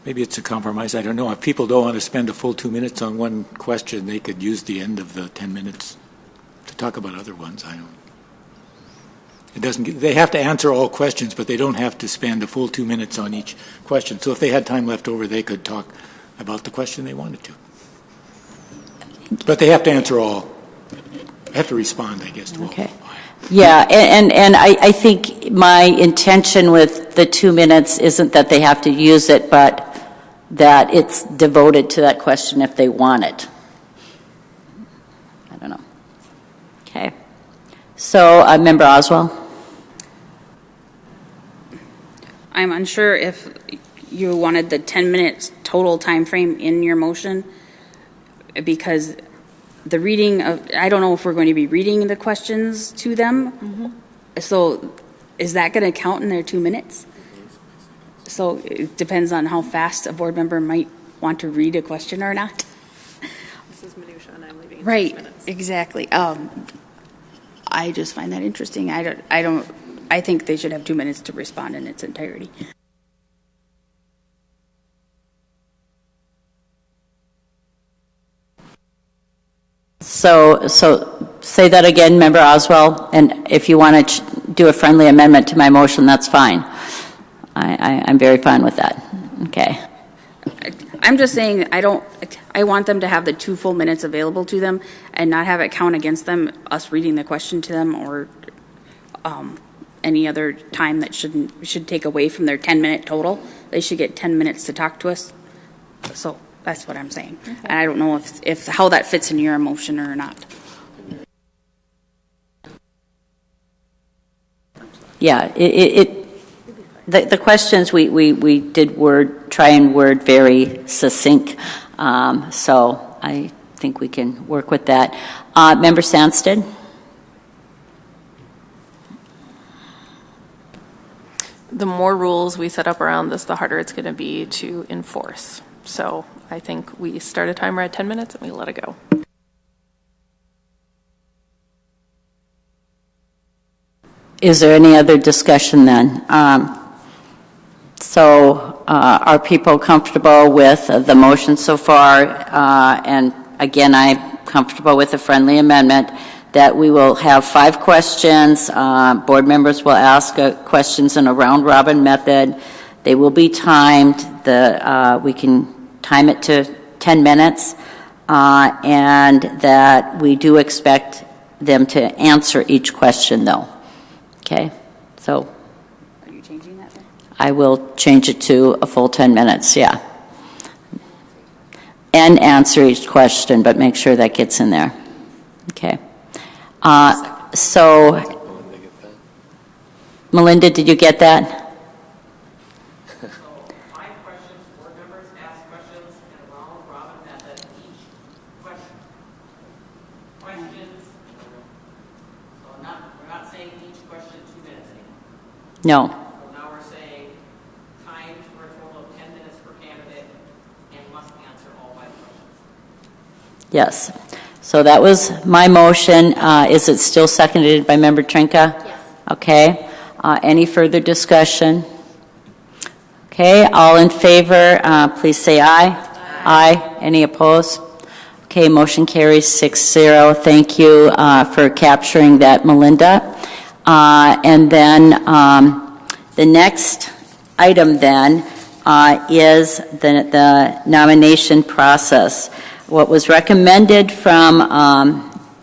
maybe it's a compromise. I don't know. If people don't want to spend a full 2 minutes on one question, they could use the end of the 10 minutes to talk about other ones. They have to answer all questions, but they don't have to spend a full 2 minutes on each question. So if they had time left over, they could talk about the question they wanted to. But they have to answer all. They have to respond, I guess, to all. Okay. Yeah, and I think my intention with the 2 minutes isn't that they have to use it, but that it's devoted to that question if they want it. I don't know. Okay. So, Member Oswald? I'm unsure if you wanted the 10 minutes total time frame in your motion, because the reading of, I don't know if we're going to be reading the questions to them. Mm-hmm. So is that going to count in their 2 minutes? So it depends on how fast a board member might want to read a question or not. This is minutia, and I'm leaving in Right, 6 minutes. exactly. I just find that interesting. I think they should have 2 minutes to respond in its entirety. So say that again, Member Oswald, and if you want to do a friendly amendment to my motion, that's fine. I'm very fine with that. Okay. I'm just saying I want them to have the 2 full minutes available to them and not have it count against them, us reading the question to them, or any other time that should take away from their 10-minute total. They should get 10 minutes to talk to us. So that's what I'm saying. Okay. And I don't know if how that fits in your motion or not. Yeah, the questions we did try and word very succinct. So I think we can work with that. Member Sandsted? The more rules we set up around this, the harder it's going to be to enforce. So I think we start a timer at 10 minutes and we let it go. Is there any other discussion then? Are people comfortable with the motion so far? And again, I'm comfortable with a friendly amendment that we will have 5 questions. Board members will ask questions in a round-robin method. They will be timed. We can time it to 10 minutes, and that we do expect them to answer each question, though. Okay? So Are you changing that then? I will change it to a full 10 minutes, yeah. And answer each question, but make sure that gets in there. Okay. Melinda, did you get that? So 5 questions, board members ask questions in a round robin method, each question. Questions, so we're not saying each question 2 minutes anymore. No. So now we're saying time for a total of 10 minutes per candidate and must answer all 5 questions. Yes. So that was my motion. Is it still seconded by Member Trinka? Yes. Okay. Any further discussion? Okay. All in favor, please say aye. Aye. Any opposed? Okay. Motion carries 6-0. Thank you for capturing that, Melinda. And then the next item then is the nomination process. What was recommended from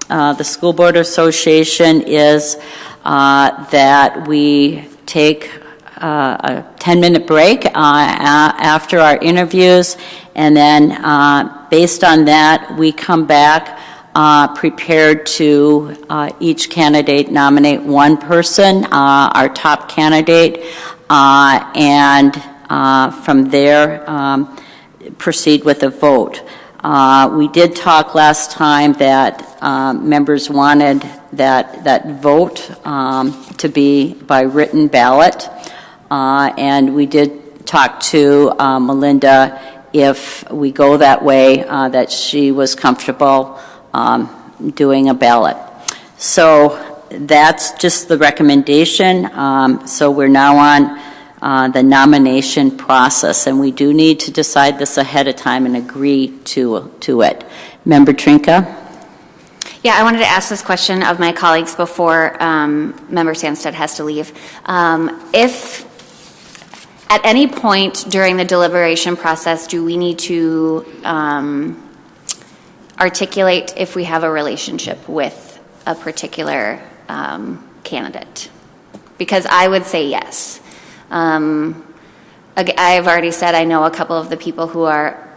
the School Board Association is that we take a 10-minute break after our interviews, and then based on that, we come back prepared to each candidate nominate one person, our top candidate, and from there proceed with a vote. We did talk last time that members wanted that vote to be by written ballot, and we did talk to Melinda if we go that way, that she was comfortable doing a ballot. So that's just the recommendation. So we're now on the nomination process, and we do need to decide this ahead of time and agree to it. Member Trinka? Yeah, I wanted to ask this question of my colleagues before Member Sandsted has to leave. If at any point during the deliberation process do we need to articulate if we have a relationship with a particular candidate? Because I would say yes. I've already said I know a couple of the people who are,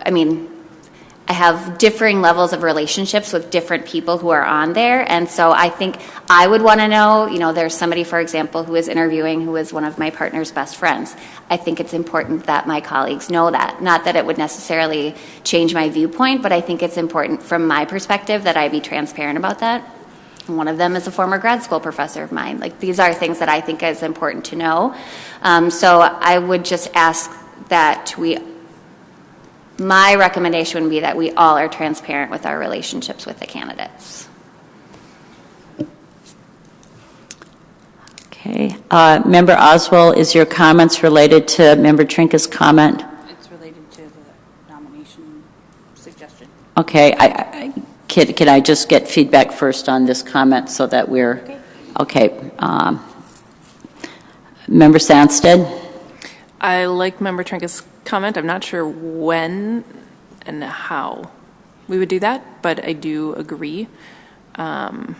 I have differing levels of relationships with different people who are on there, and so I think I would want to know, there's somebody, for example, who is interviewing who is one of my partner's best friends. I think it's important that my colleagues know that. Not that it would necessarily change my viewpoint, but I think it's important from my perspective that I be transparent about that. One of them is a former grad school professor of mine. These are things that I think is important to know. So I would just ask that my recommendation would be that we all are transparent with our relationships with the candidates. Okay. Member Oswald, is your comments related to Member Trinka's comment? It's related to the nomination suggestion. Okay. Can I just get feedback first on this comment so that we're... Okay. Member Sandsted? I like Member Trinka's comment. I'm not sure when and how we would do that, but I do agree. I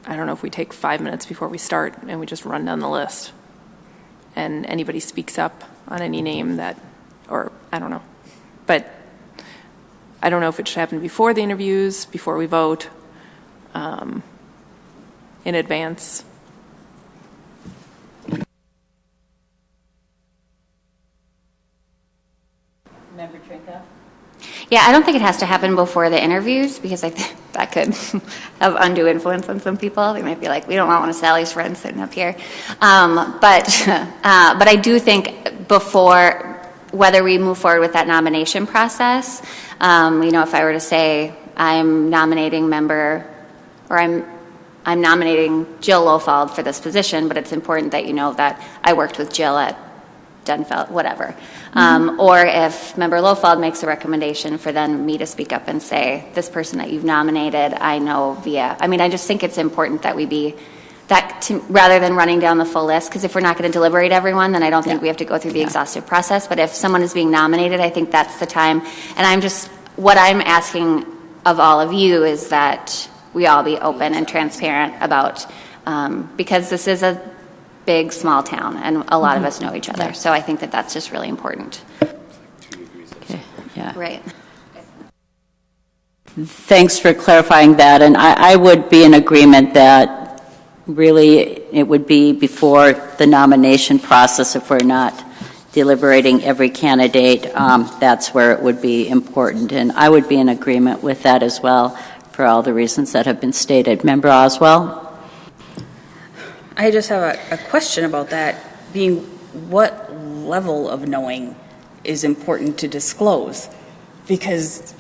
don't know if we take 5 minutes before we start and we just run down the list and anybody speaks up on any name or I don't know. But I don't know if it should happen before the interviews, before we vote, in advance. Member Trinka? Yeah, I don't think it has to happen before the interviews because I think that could have undue influence on some people. They might be like, we don't want one of Sally's friends sitting up here. But I do think before, whether we move forward with that nomination process, if I were to say I'm nominating member, or I'm nominating Jill Lofald for this position, but it's important that you know that I worked with Jill at Denfeld, whatever. Or if Member Lofald makes a recommendation for then me to speak up and say, this person that you've nominated, I know via, I just think it's important that we be that rather than running down the full list, because if we're not going to deliberate everyone, then I don't think we have to go through the exhaustive process. But if someone is being nominated, I think that's the time. And what I'm asking of all of you is that we all be open and transparent about, because this is a big, small town, and a lot of us know each other. So I think that that's just really important. Okay. Yeah. Right. Thanks for clarifying that, and I would be in agreement that really it would be before the nomination process if we're not deliberating every candidate. That's where it would be important, and I would be in agreement with that as well for all the reasons that have been stated. Member Oswald? I just have a question about that, being what level of knowing is important to disclose? Because,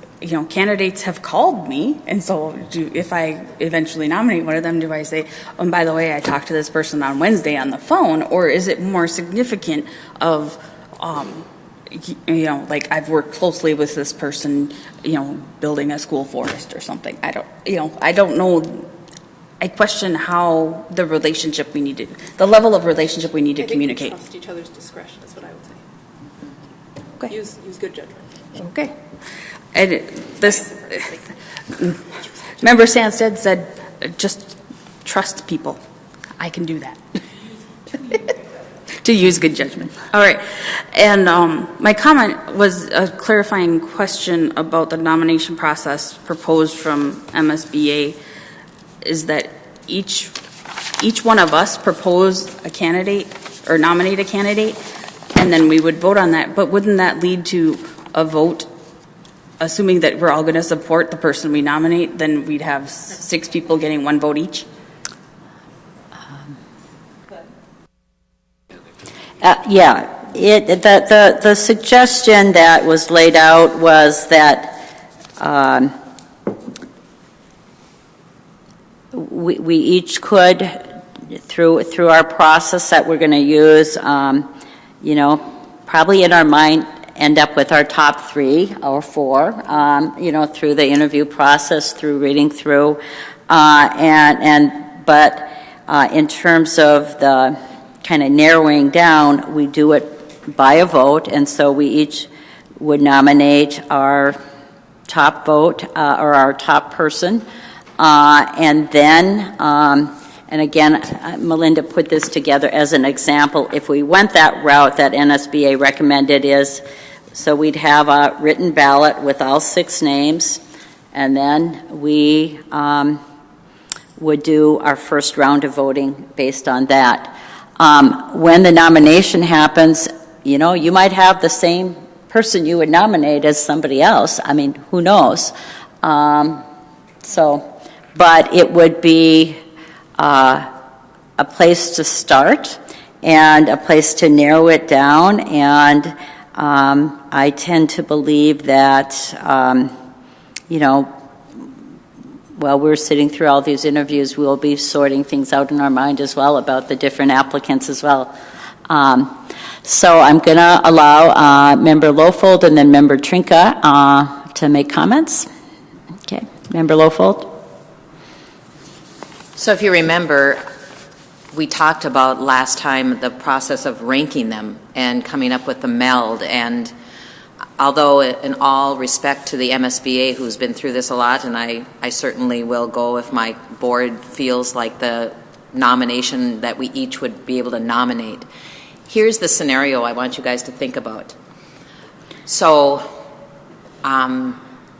candidates have called me, and so if I eventually nominate one of them, do I say, oh, and by the way, I talked to this person on Wednesday on the phone, or is it more significant of, like I've worked closely with this person, building a school forest or something. I don't know. I question how the level of relationship we need to communicate. I think we trust each other's discretion is what I would say. Okay. Use good judgment. Okay. And Member Sandstead said, just trust people. I can do that. To use good judgment. All right. And my comment was a clarifying question about the nomination process proposed from MSBA. Is that each one of us propose a candidate or nominate a candidate, and then we would vote on that. But wouldn't that lead to a vote, assuming that we're all going to support the person we nominate? Then we'd have 6 people getting 1 vote each. The suggestion that was laid out was that we each could, through our process that we're going to use, probably in our mind end up with our top 3 or 4, through the interview process, through reading through, but in terms of the kind of narrowing down, we do it by a vote, and so we each would nominate our top vote or our top person. And then, and again, Melinda put this together as an example. If we went that route that NSBA recommended so we'd have a written ballot with all 6 names, and then we would do our first round of voting based on that. When the nomination happens, you might have the same person you would nominate as somebody else. Who knows? But it would be a place to start and a place to narrow it down. And I tend to believe that, while we're sitting through all these interviews, we'll be sorting things out in our mind as well about the different applicants as well. So I'm going to allow Member Lofald and then Member Trinka to make comments. Okay, Member Lofald. So if you remember, we talked about last time the process of ranking them and coming up with the meld. And although in all respect to the MSBA, who's been through this a lot, and I certainly will go if my board feels like the nomination that we each would be able to nominate. Here's the scenario I want you guys to think about. So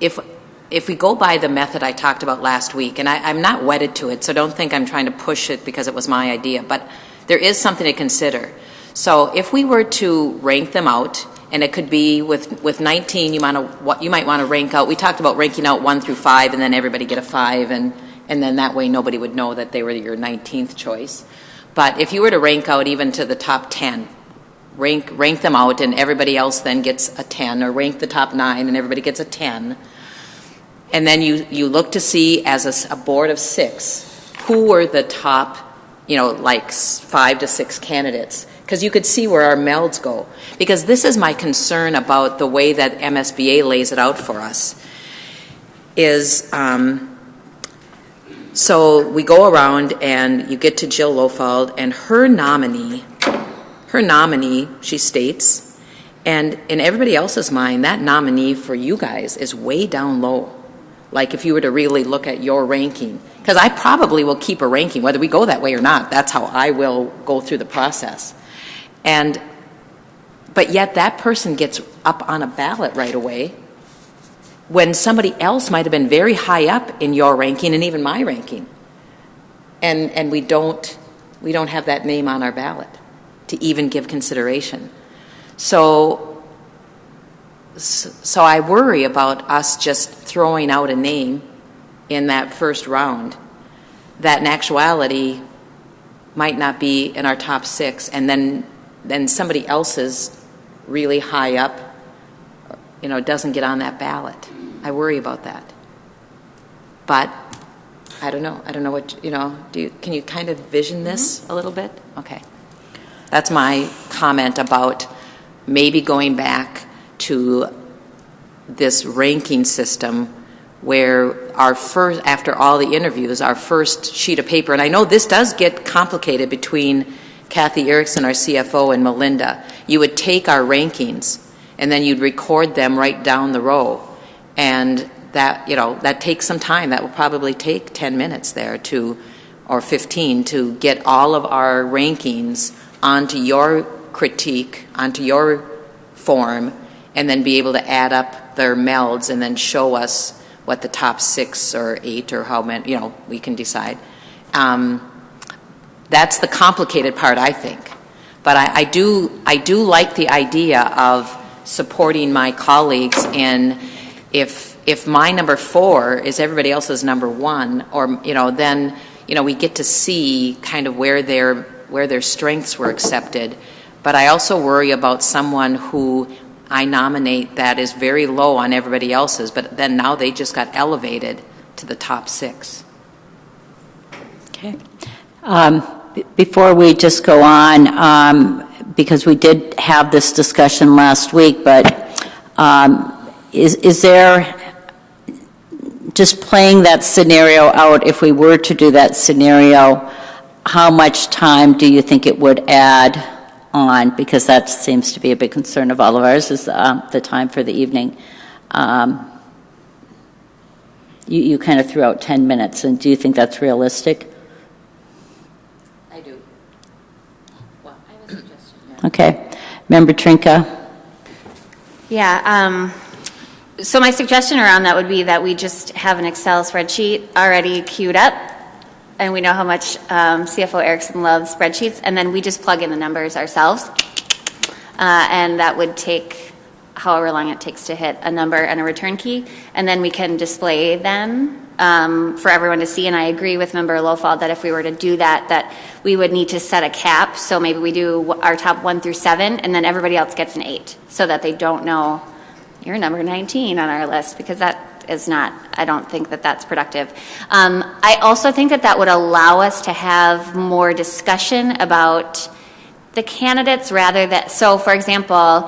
if we go by the method I talked about last week, and I'm not wedded to it, so don't think I'm trying to push it because it was my idea, but there is something to consider. So if we were to rank them out And it could be with 19, you might want to rank out. We talked about ranking out 1 through 5, and then everybody get a 5, and then that way nobody would know that they were your 19th choice. But if you were to rank out even to the top 10, rank them out, and everybody else then gets a 10, or rank the top 9 and everybody gets a 10. And then you look to see, as a board of 6, who were the top, like 5 to 6 candidates. Because you could see where our melds go. Because this is my concern about the way that MSBA lays it out for us. Is, so we go around and you get to Jill Lofald, and her nominee, she states, and in everybody else's mind, that nominee for you guys is way down low. Like if you were to really look at your ranking. Because I probably will keep a ranking, whether we go that way or not. That's how I will go through the process. But yet that person gets up on a ballot right away when somebody else might have been very high up in your ranking and even my ranking. And we don't have that name on our ballot to even give consideration. So I worry about us just throwing out a name in that first round that in actuality might not be in our top 6, and then somebody else's really high up, doesn't get on that ballot. I worry about that. But I don't know. I don't know what, can you kind of vision this a little bit? Okay. That's my comment about maybe going back to this ranking system where after all the interviews, our first sheet of paper, and I know this does get complicated between Kathy Erickson, our CFO, and Melinda. You would take our rankings and then you'd record them right down the row. And that takes some time. That will probably take 10 minutes there or 15 to get all of our rankings onto your critique, onto your form, and then be able to add up their melds and then show us what the top 6 or 8 or how many, we can decide. That's the complicated part, I think. But I do like the idea of supporting my colleagues in if my number 4 is everybody else's number 1, or then we get to see kind of where their strengths were accepted. But I also worry about someone who I nominate that is very low on everybody else's, but then now they just got elevated to the top 6. Okay. Before we just go on, because we did have this discussion last week, but is there, just playing that scenario out, if we were to do that scenario, how much time do you think it would add on? Because that seems to be a big concern of all of ours, is the time for the evening. You kind of threw out 10 minutes, and do you think that's realistic? I do. Well, I have a suggestion. Okay. Member Trinka? Yeah, so my suggestion around that would be that we just have an Excel spreadsheet already queued up, and we know how much CFO Erickson loves spreadsheets, and then we just plug in the numbers ourselves, and that would take however long it takes to hit a number and a return key, and then we can display them for everyone to see. And I agree with Member Lofald that if we were to do that, that we would need to set a cap. So maybe we do our top 1 through 7, and then everybody else gets an 8, so that they don't know you're number 19 on our list, because that is not, I don't think that that's productive. I also think that that would allow us to have more discussion about the candidates rather than, so for example,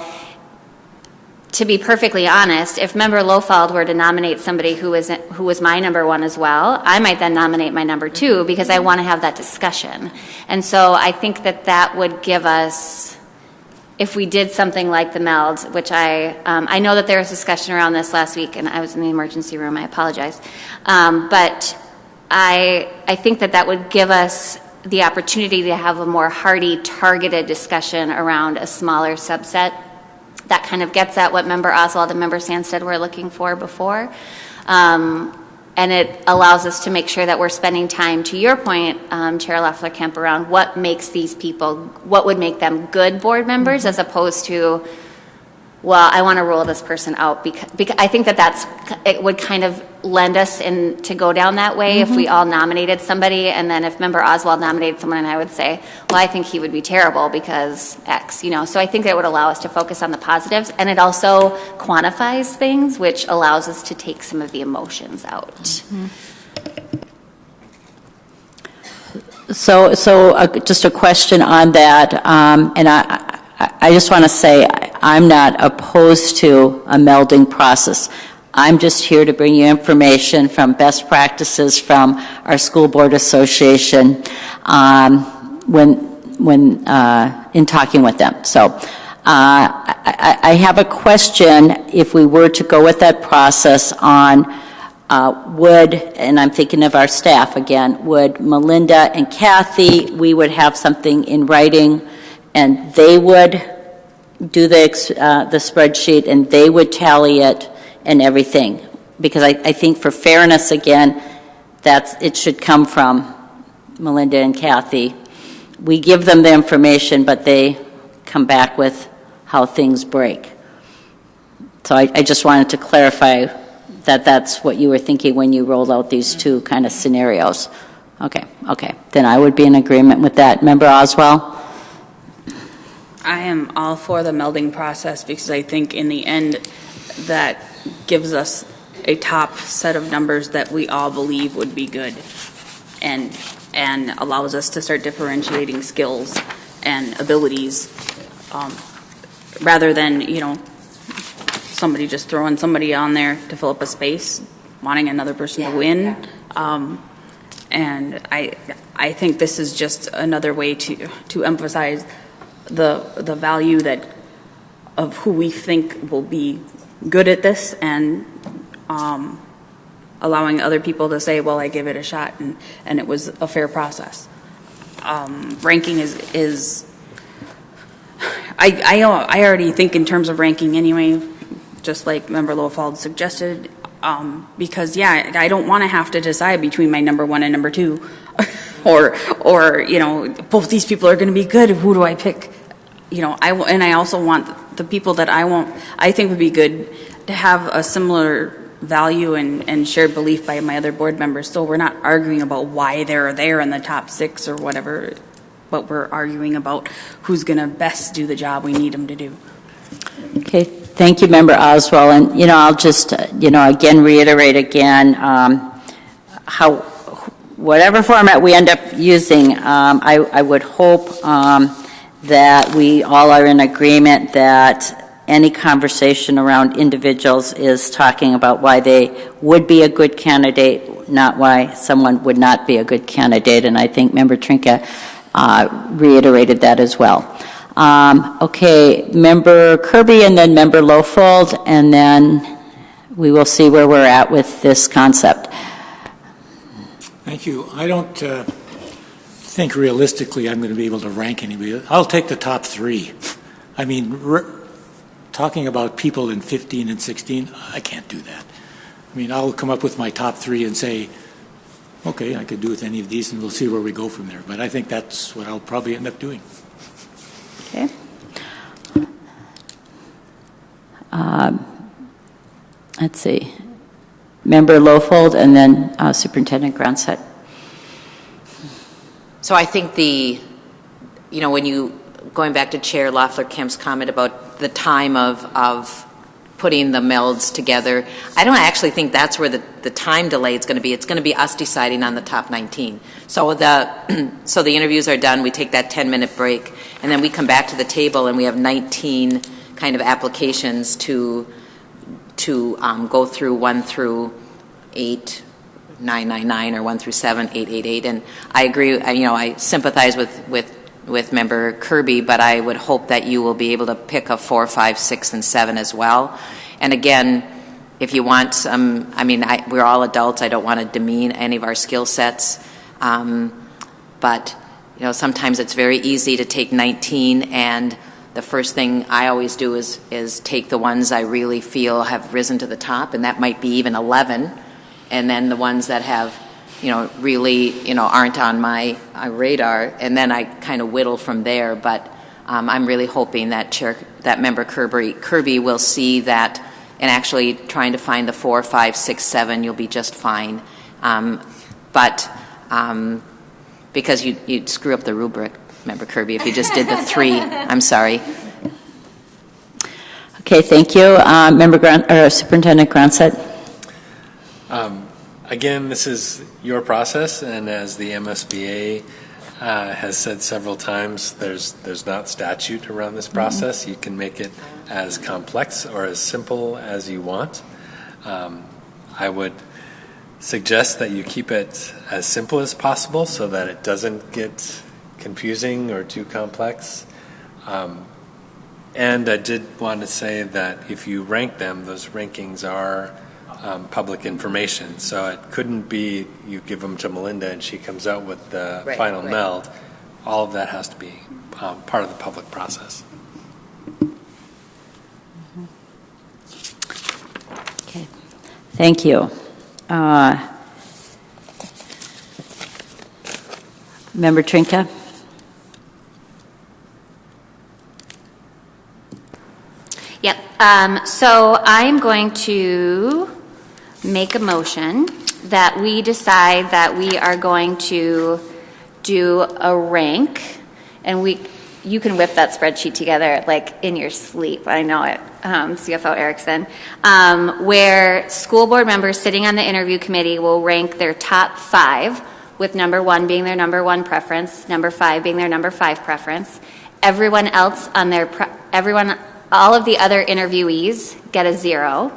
to be perfectly honest, if Member Lofald were to nominate somebody who was my number 1 as well, I might then nominate my number 2 because I want to have that discussion. And so I think that that would give us, if we did something like the MELD, which I know that there was discussion around this last week, and I was in the emergency room, I apologize. But I think that that would give us the opportunity to have a more hearty, targeted discussion around a smaller subset. That kind of gets at what Member Oswald and Member Sandstead were looking for before. And it allows us to make sure that we're spending time, to your point, Chair Loeffler-Kemp, around what makes these people, what would make them good board members, as opposed to well, I want to rule this person out because I think it would kind of lend us in to go down that way if we all nominated somebody, and then if Member Oswald nominated someone, and I would say, well, I think he would be terrible because X, So I think that would allow us to focus on the positives, and it also quantifies things, which allows us to take some of the emotions out. So just a question on that, and I just want to say I'm not opposed to a melding process. I'm just here to bring you information from best practices from our school board association when in talking with them. So I have a question. If we were to go with that process on and I'm thinking of our staff again, would Melinda and Kathy, we would have something in writing, and they would do the spreadsheet, and they would tally it and everything. Because I think for fairness, again, it should come from Melinda and Kathy. We give them the information, but they come back with how things break. So I just wanted to clarify that's what you were thinking when you rolled out these two kind of scenarios. Okay. Then I would be in agreement with that. Member Oswald? I am all for the melding process because I think in the end that gives us a top set of numbers that we all believe would be good and allows us to start differentiating skills and abilities rather than, somebody just throwing somebody on there to fill up a space, wanting another person to win. And I think this is just another way to emphasize the value of who we think will be good at this, and allowing other people to say, well, I give it a shot, and it was a fair process. Ranking is I already think in terms of ranking anyway, just like Member Lowfald suggested, because I don't want to have to decide between my number one and number two, or both these people are going to be good. Who do I pick? I also want the people that I think would be good to have a similar value and shared belief by my other board members. So we're not arguing about why they're there in the top 6 or whatever, but we're arguing about who's going to best do the job we need them to do. Okay, thank you, Member Oswald. And, I'll just, again, reiterate again, whatever format we end up using, I would hope that we all are in agreement that any conversation around individuals is talking about why they would be a good candidate, not why someone would not be a good candidate. And I think Member Trinka reiterated that as well. Okay, Member Kirby and then Member Lowfold, and then we will see where we're at with this concept. Thank you. I don't think realistically I'm going to be able to rank anybody. I'll take the top 3. I mean, talking about people in 15 and 16, I can't do that. I mean, I'll come up with my top 3 and say, okay, I could do with any of these, and we'll see where we go from there. But I think that's what I'll probably end up doing. Okay. Let's see. Member Lowfold and then Superintendent Gronsett. So I think going back to Chair Loeffler-Kemp's comment about the time of putting the melds together, I don't actually think that's where the time delay is going to be. It's going to be us deciding on the top 19. So the interviews are done, we take that 10-minute break, and then we come back to the table and we have 19 kind of applications to go through 1 through 8, 999, or 1 through 7, 888. And I agree, I sympathize with Member Kirby, but I would hope that you will be able to pick a 4, 5, 6, and 7 as well. And again, if you want some, we're all adults. I don't want to demean any of our skill sets. But, sometimes it's very easy to take 19, and the first thing I always do is take the ones I really feel have risen to the top, and that might be even 11. And then the ones that have, really, aren't on my radar, and then I kind of whittle from there. But I'm really hoping that Member Kirby will see that, and actually trying to find the 4, 5, 6, 7, you'll be just fine. But because you'd screw up the rubric, Member Kirby, if you just did the 3. I'm sorry. Okay, thank you. Superintendent Gronsett. Again, this is your process, and as the MSBA has said several times, there's not statute around this process. You can make it as complex or as simple as you want. I would suggest that you keep it as simple as possible so that it doesn't get confusing or too complex. And I did want to say that if you rank them, those rankings are public information. So it couldn't be you give them to Melinda and she comes out with the final meld. All of that has to be part of the public process. Okay, thank you. Member Trinka? Yep. So I'm going to make a motion that we decide that we are going to do a rank, and you can whip that spreadsheet together like in your sleep. I know it, CFO Erickson, where school board members sitting on the interview committee will rank their top 5, with number 1 being their number 1 preference, number 5 being their number 5 preference. Everyone else on their all of the other interviewees get a 0.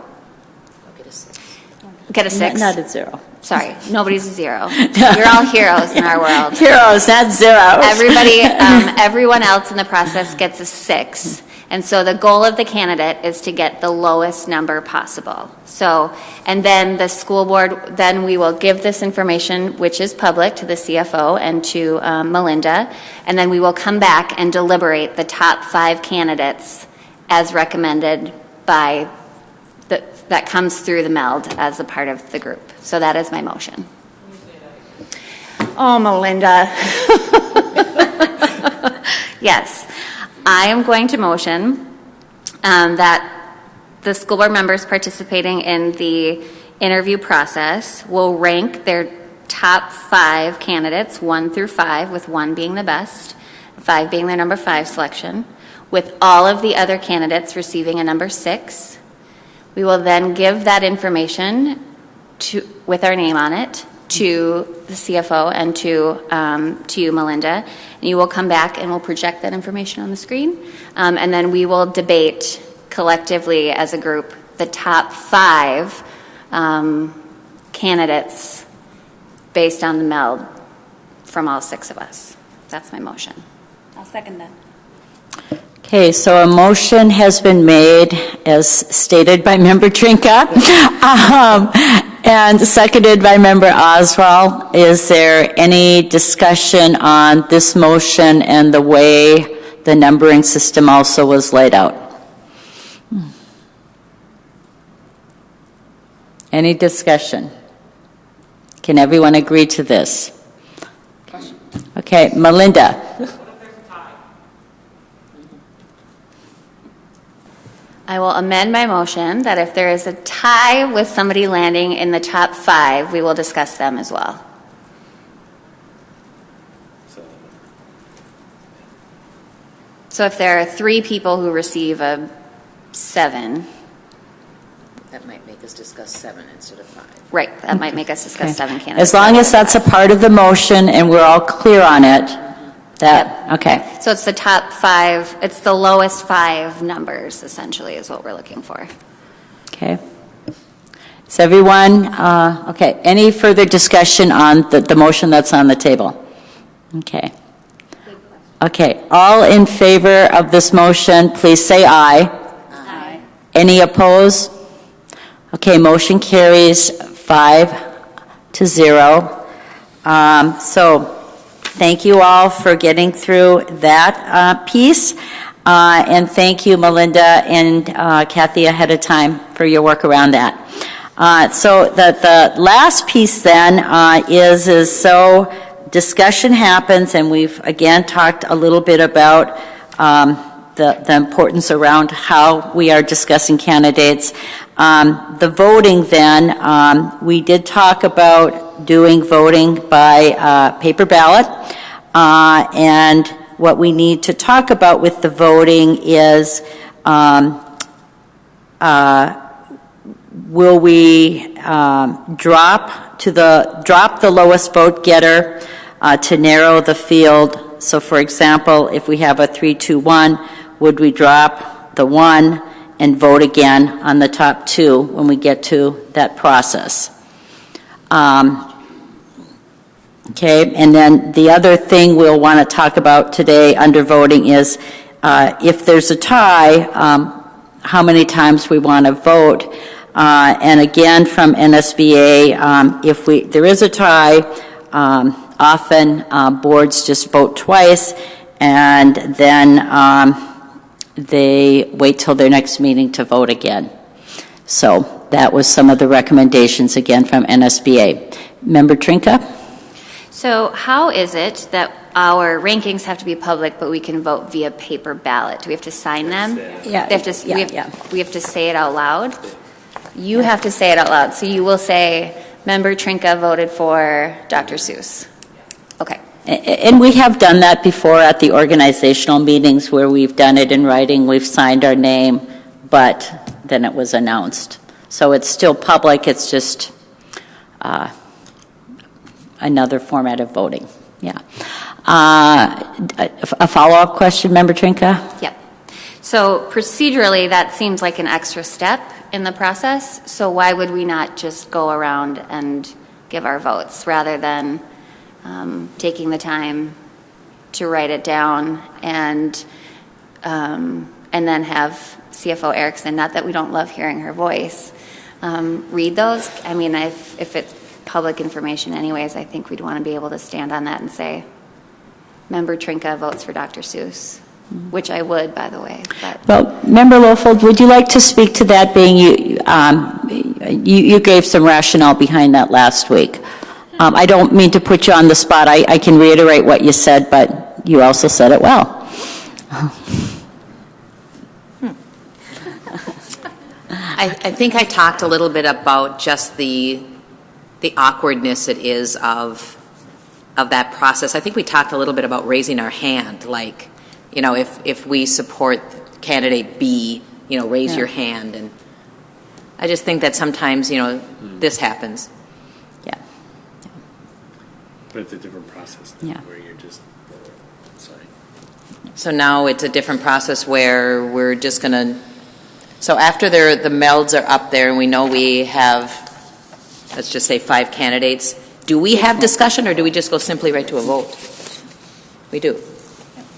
Get a 6. Not a 0. Sorry, nobody's a 0. You're all heroes in our world. Heroes, not zeros. Everyone else in the process gets a 6. And so the goal of the candidate is to get the lowest number possible. So, and then the school board, then we will give this information, which is public, to the CFO and to Melinda, and then we will come back and deliberate the top 5 candidates as recommended by that comes through the MELD as a part of the group. So that is my motion. Oh, Melinda. Yes. I am going to motion that the school board members participating in the interview process will rank their top 5 candidates, 1 through 5, with 1 being the best, 5 being their number 5 selection, with all of the other candidates receiving a number 6. We will then give that information with our name on it to the CFO and to you, Melinda. And you will come back and we'll project that information on the screen. And then we will debate collectively as a group the top 5 candidates based on the MELD from all 6 of us. That's my motion. I'll second that. Okay, so a motion has been made, as stated by Member Trinka, and seconded by Member Oswald. Is there any discussion on this motion and the way the numbering system also was laid out? Any discussion? Can everyone agree to this? Okay, Melinda. I will amend my motion that if there is a tie with somebody landing in the top 5, we will discuss them as well. So if there are 3 people who receive a 7. That might make us discuss 7 instead of 5. Right, that might make us discuss 7 candidates. As long as that's a part of the motion and we're all clear on it, okay. So it's the top 5, it's the lowest 5 numbers, essentially, is what we're looking for. Okay. Is everyone, okay, any further discussion on the motion that's on the table? Okay. Okay, all in favor of this motion, please say aye. Aye. Any opposed? Okay, motion carries 5-0. So thank you all for getting through that piece. And thank you, Melinda and Kathy, ahead of time for your work around that. So the last piece then is so discussion happens, and we've again talked a little bit about the importance around how we are discussing candidates. The voting then, we did talk about doing voting by paper ballot. And what we need to talk about with the voting is will we drop the lowest vote getter to narrow the field? So for example, if we have a 3-2-1, would we drop the 1 and vote again on the top 2 when we get to that process? Okay, and then the other thing we'll want to talk about today under voting is if there's a tie, how many times we want to vote. And again, from NSBA, if there is a tie, often boards just vote twice, and then they wait till their next meeting to vote again. So that was some of the recommendations again from NSBA. Member Trinka? So how is it that our rankings have to be public, but we can vote via paper ballot? Do we have to sign them? Yeah. They have to, we have to say it out loud? You have to say it out loud. So you will say, Member Trinka voted for Dr. Seuss. Okay. And we have done that before at the organizational meetings where we've done it in writing. We've signed our name, but then it was announced. So it's still public. It's just another format of voting. Yeah. A follow-up question, Member Trinka? Yep. So procedurally, that seems like an extra step in the process. So why would we not just go around and give our votes rather than taking the time to write it down and then have CFO Erickson, not that we don't love hearing her voice, read those? I mean, if it's public information anyways, I think we'd want to be able to stand on that and say, Member Trinka votes for Dr. Seuss, which I would, by the way. But. Well, Member Lofold, would you like to speak to that being you gave some rationale behind that last week. I don't mean to put you on the spot. I can reiterate what you said, but you also said it well. I think I talked a little bit about just the awkwardness it is of that process. I think we talked a little bit about raising our hand, like, you know, if we support candidate B, you know, raise your hand. And I just think that sometimes, you know, this happens. Yeah. But it's a different process where you're just, sorry. So now it's a different process where we're just going to, so after the melds are up there and we know we have, let's just say 5 candidates, do we have discussion or do we just go simply right to a vote? We do.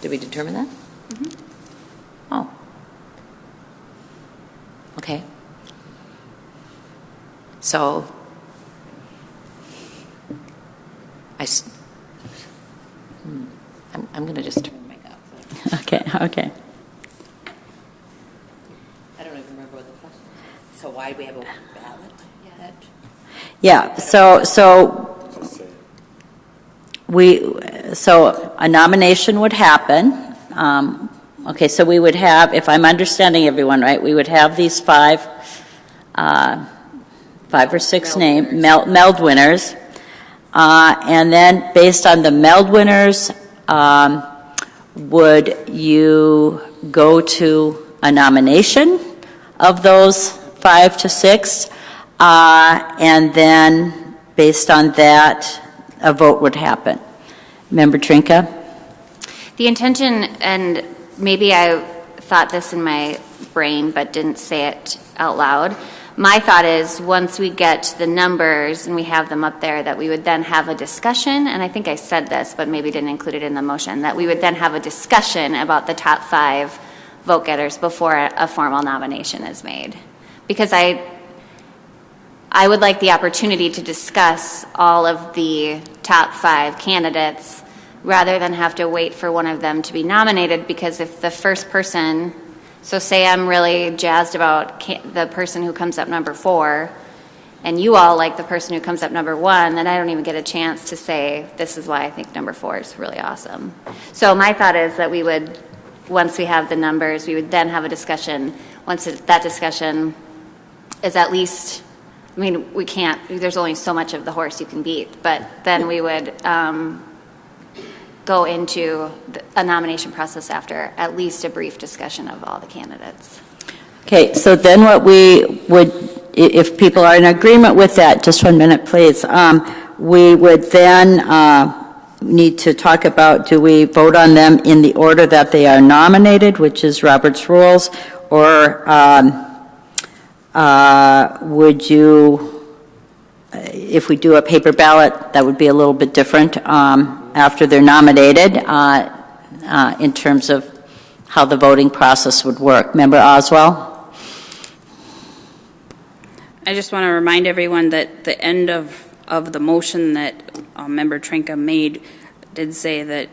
Did we determine that? Mm-hmm. Oh. Okay. So, I'm going to just turn my mic off. Okay. I don't even remember what the question was. So why do we have a ballot? Yeah. So a nomination would happen. Okay, so we would have, if I'm understanding everyone right, we would have these 5 or 6 meld winners. And then based on the meld winners, would you go to a nomination of those 5 to 6? And then based on that, a vote would happen. Member Trinka? The intention, and maybe I thought this in my brain but didn't say it out loud, my thought is once we get the numbers and we have them up there that we would then have a discussion, and I think I said this but maybe didn't include it in the motion, that we would then have a discussion about the top 5 vote getters before a formal nomination is made. Because I would like the opportunity to discuss all of the top 5 candidates rather than have to wait for one of them to be nominated, because if the first person, so say I'm really jazzed about the person who comes up number 4, and you all like the person who comes up number 1, then I don't even get a chance to say, this is why I think number 4 is really awesome. So my thought is that we would once we have the numbers, we would then have a discussion. Once that discussion is at least, I mean, we can't, there's only so much of the horse you can beat, but then we would go into a nomination process after at least a brief discussion of all the candidates. Okay, so then what we would, if people are in agreement with that, just 1 minute, please, we would then need to talk about, do we vote on them in the order that they are nominated, which is Robert's rules, or would you, if we do a paper ballot, that would be a little bit different after they're nominated in terms of how the voting process would work. Member Oswald? I just want to remind everyone that the end of the motion that Member Trinka made did say that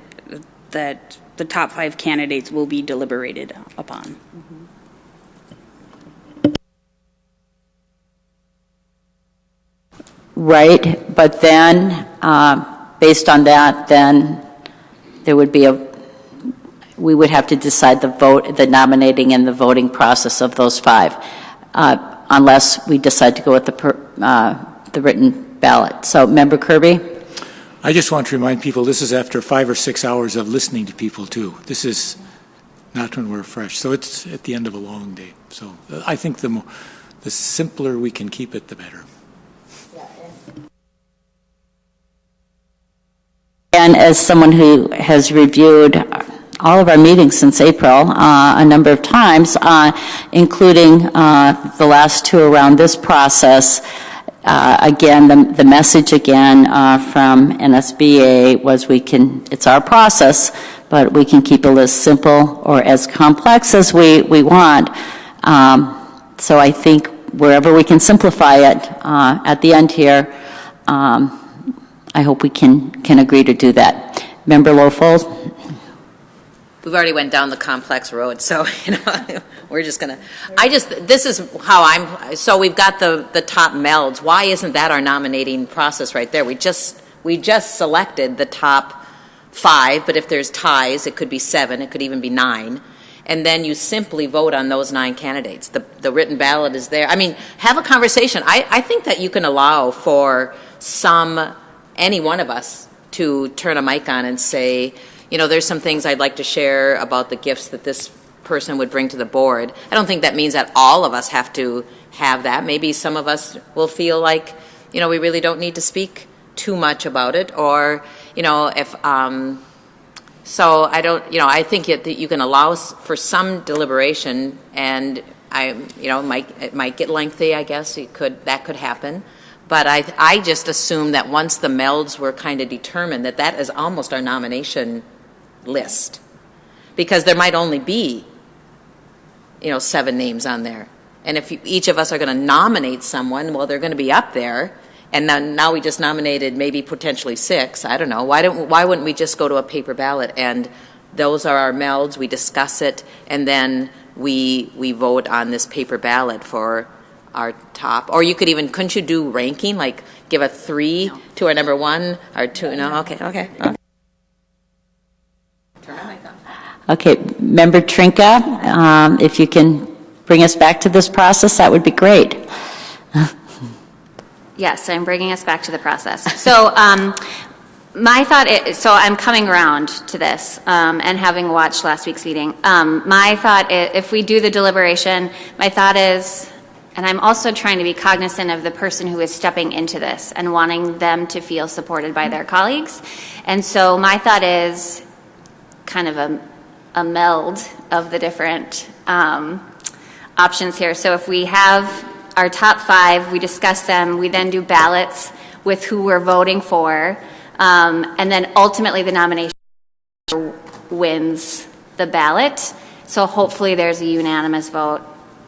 the top 5 candidates will be deliberated upon. Right, but then, based on that, then there would be we would have to decide the nominating and the voting process of those 5, unless we decide to go with the written ballot. So, Member Kirby? I just want to remind people this is after 5 or 6 hours of listening to people, too. This is not when we're fresh. So it's at the end of a long day. So I think the simpler we can keep it, the better. And as someone who has reviewed all of our meetings since April a number of times, including the last 2 around this process, again, the message again from NSBA was it's our process, but we can keep it as simple or as complex as we want. So I think wherever we can simplify it at the end here, I hope we can agree to do that. Member Lofold? We've already went down the complex road, so, we're just going to, this is how so we've got the top melds. Why isn't that our nominating process right there? We just selected the top 5, but if there's ties, it could be 7, it could even be 9. And then you simply vote on those 9 candidates. The written ballot is there. I mean, have a conversation. I think that you can allow for any one of us to turn a mic on and say, there's some things I'd like to share about the gifts that this person would bring to the board. I don't think that means that all of us have to have that. Maybe some of us will feel like, we really don't need to speak too much about it, or, if, so I don't, I think that you can allow for some deliberation, and it might get lengthy, I guess, that could happen. But I just assume that once the melds were kind of determined, that is almost our nomination list, because there might only be 7 names on there, and if each of us are going to nominate someone, well, they're going to be up there, and then now we just nominated maybe potentially 6. I don't know. Why wouldn't we just go to a paper ballot, and those are our melds, we discuss it, and then we vote on this paper ballot for our top? Or you could even, couldn't you do ranking, like give a 3 to our number 1 or 2? No, okay. Okay, Member Trinka, if you can bring us back to this process, that would be great. Yes, I'm bringing us back to the process. So my thought so I'm coming around to this and having watched last week's meeting. My thought is, if we do the deliberation, my thought is, and I'm also trying to be cognizant of the person who is stepping into this and wanting them to feel supported by their colleagues. And so my thought is kind of a meld of the different options here. So if we have our top 5, we discuss them, we then do ballots with who we're voting for, and then ultimately the nomination wins the ballot. So hopefully there's a unanimous vote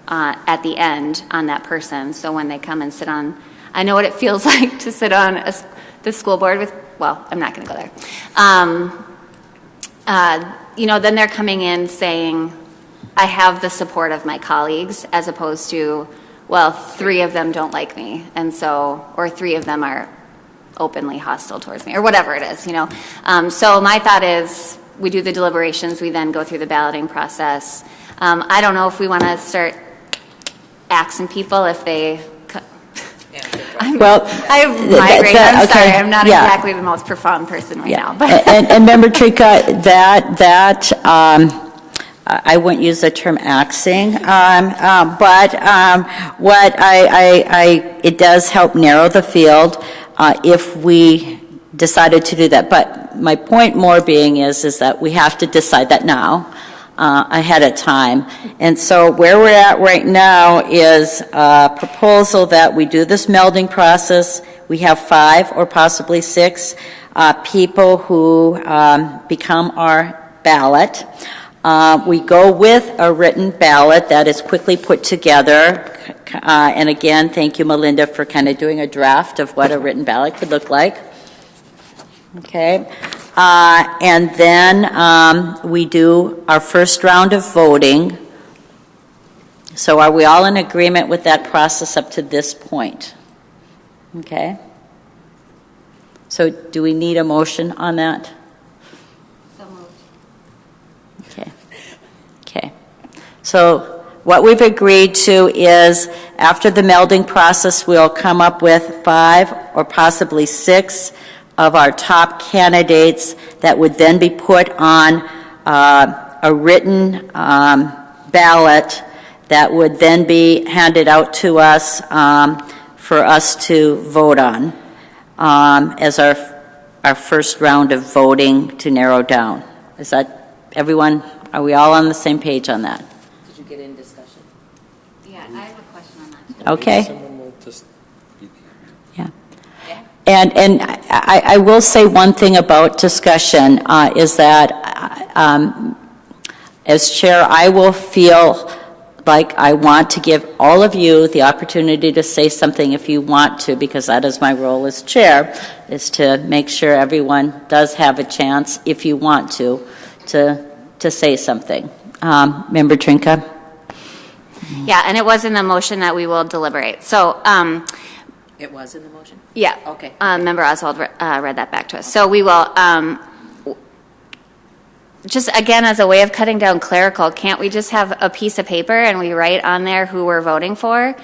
at the end on that person. So when they come and sit on, I know what it feels like to sit on the school board with, well, I'm not going to go there. Then they're coming in saying, I have the support of my colleagues, as opposed to, well, 3 of them don't like me, and so, or 3 of them are openly hostile towards me, or whatever it is, So my thought is, we do the deliberations, we then go through the balloting process. I don't know if we want to start asking people if they. Well, I have migraine. I'm okay, sorry, I'm not yeah. exactly the most profound person right now. But And Member Trinka, I wouldn't use the term axing, but what it does help narrow the field if we decided to do that. But my point more being is that we have to decide that now. Ahead of time. And so where we're at right now is a proposal that we do this melding process. We have 5 or possibly 6 people who become our ballot. We go with a written ballot that is quickly put together. And again, thank you, Melinda, for kind of doing a draft of what a written ballot could look like. Okay. And then we do our first round of voting. So are we all in agreement with that process up to this point? Okay. So do we need a motion on that? so moved. Okay. Okay. So what we've agreed to is after the melding process, we'll come up with 5 or possibly 6 of our top candidates that would then be put on a written ballot that would then be handed out to us for us to vote on as our first round of voting to narrow down. Is that everyone? Are we all on the same page on that? Did you get in discussion? Yeah, I have a question on that too. Okay. Someone will just be Yeah. And I will say one thing about discussion is that as chair, I will feel like I want to give all of you the opportunity to say something if you want to, because that is my role as chair, is to make sure everyone does have a chance, if you want to say something. Member Trinka? Yeah, and it was in the motion that we will deliberate. So, It was in the motion? yeah. Okay. Member Oswald read that back to us. So we will, just again, as a way of cutting down clerical, can't we just have a piece of paper and we write on there who we're voting for?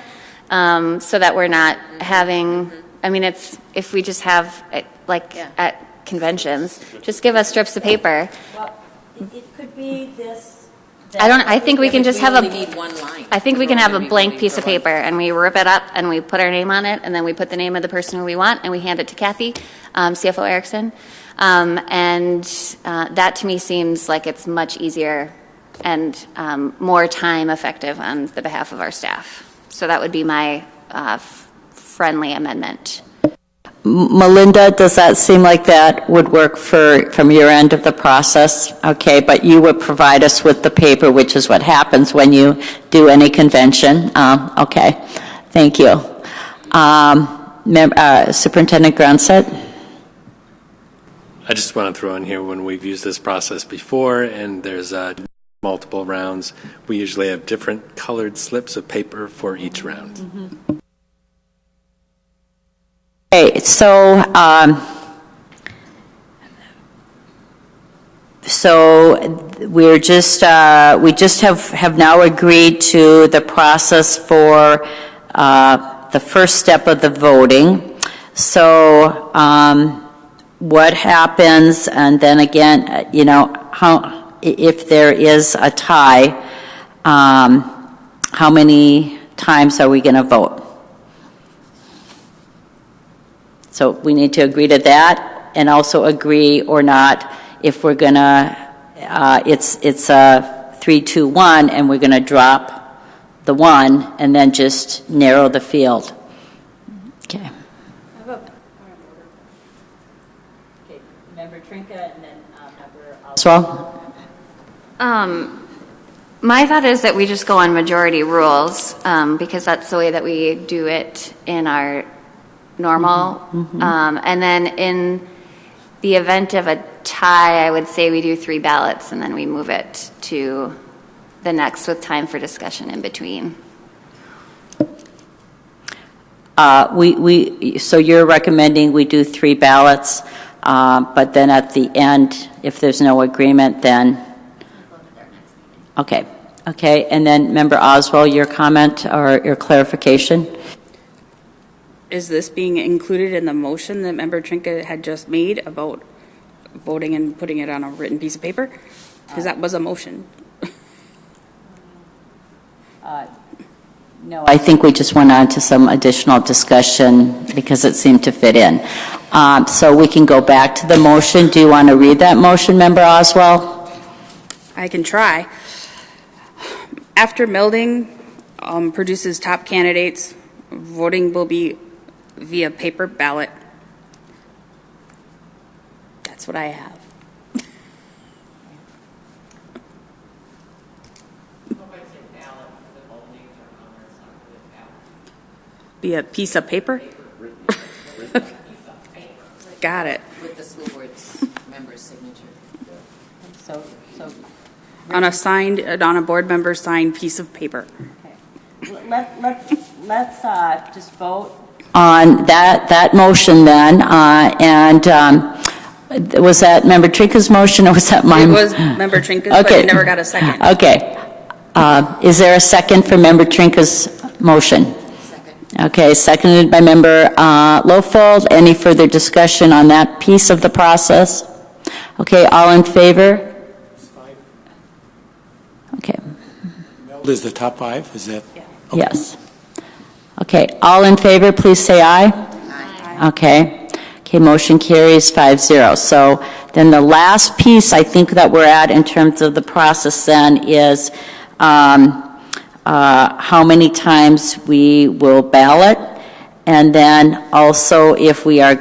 So that we're not having, I mean, it's, if we just have, at conventions, just give us strips of paper. Well, it could be this. I think we can just have only a, need one line. I think we can have a blank piece of paper and we rip it up and we put our name on it and then we put the name of the person who we want and we hand it to Kathy, CFO Erickson. And that to me seems like it's much easier and more time effective on the behalf of our staff. So that would be my friendly amendment. Melinda, does that seem like that would work from your end of the process? Okay, but you would provide us with the paper, which is what happens when you do any convention. Okay, thank you. Superintendent Grunset? I just want to throw in here, when we've used this process before and there's multiple rounds, we usually have different colored slips of paper for each round. Mm-hmm. Okay, so we just have now agreed to the process for the first step of the voting. So what happens, and then again, how if there is a tie, how many times are we going to vote? So we need to agree to that, and also agree or not if we're gonna. It's a 3-2-1, and we're gonna drop the 1 and then just narrow the field. Okay. Okay, Member Trinka, and then Member Oswald. My thought is that we just go on majority rules because that's the way that we do it in our normal. And then in the event of a tie, I would say we do 3 ballots and then we move it to the next with time for discussion in between. So you're recommending we do 3 ballots. But then at the end, if there's no agreement, then, okay. Okay, and then Member Oswald, your comment or your clarification? Is this being included in the motion that Member Trinka had just made about voting and putting it on a written piece of paper? Because that was a motion. No, I think we just went on to some additional discussion because it seemed to fit in. So we can go back to the motion. Do you want to read that motion, Member Oswald? I can try. After melding produces top candidates, voting will be via paper ballot. That's what I have. Be a piece of paper? Got it. With the school board's member's signature. So On a board member signed piece of paper. let's just vote on that motion then. Was that Member Trinka's motion or was that mine? It was Member Trinka's, but Okay. it never got a second. Okay. Is there a second for Member Trinka's motion? Okay, seconded by Member Lofold. Any further discussion on that piece of the process? Okay, all in favor? Okay, Is the top 5, is that? Okay. yes. Okay, all in favor, please say aye. Aye. Okay. Okay, motion carries 5-0. So then the last piece I think that we're at in terms of the process then is how many times we will ballot, and then also if we are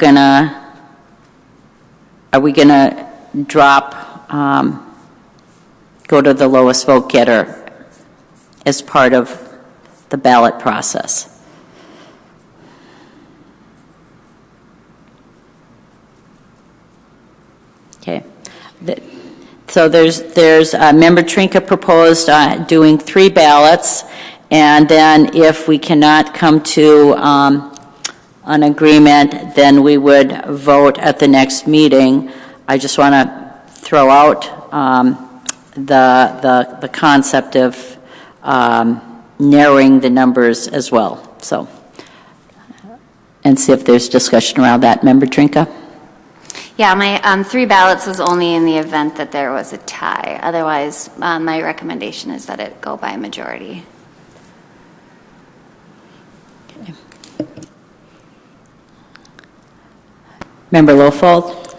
we gonna drop, go to the lowest vote getter as part of the ballot process. Okay. So there's Member Trinka proposed doing 3 ballots, and then if we cannot come to an agreement, then we would vote at the next meeting. I just want to throw out the concept of narrowing the numbers as well. So, and see if there's discussion around that. Member Trinka? Yeah, my 3 ballots was only in the event that there was a tie. Otherwise, my recommendation is that it go by majority. Okay. Member Lofold?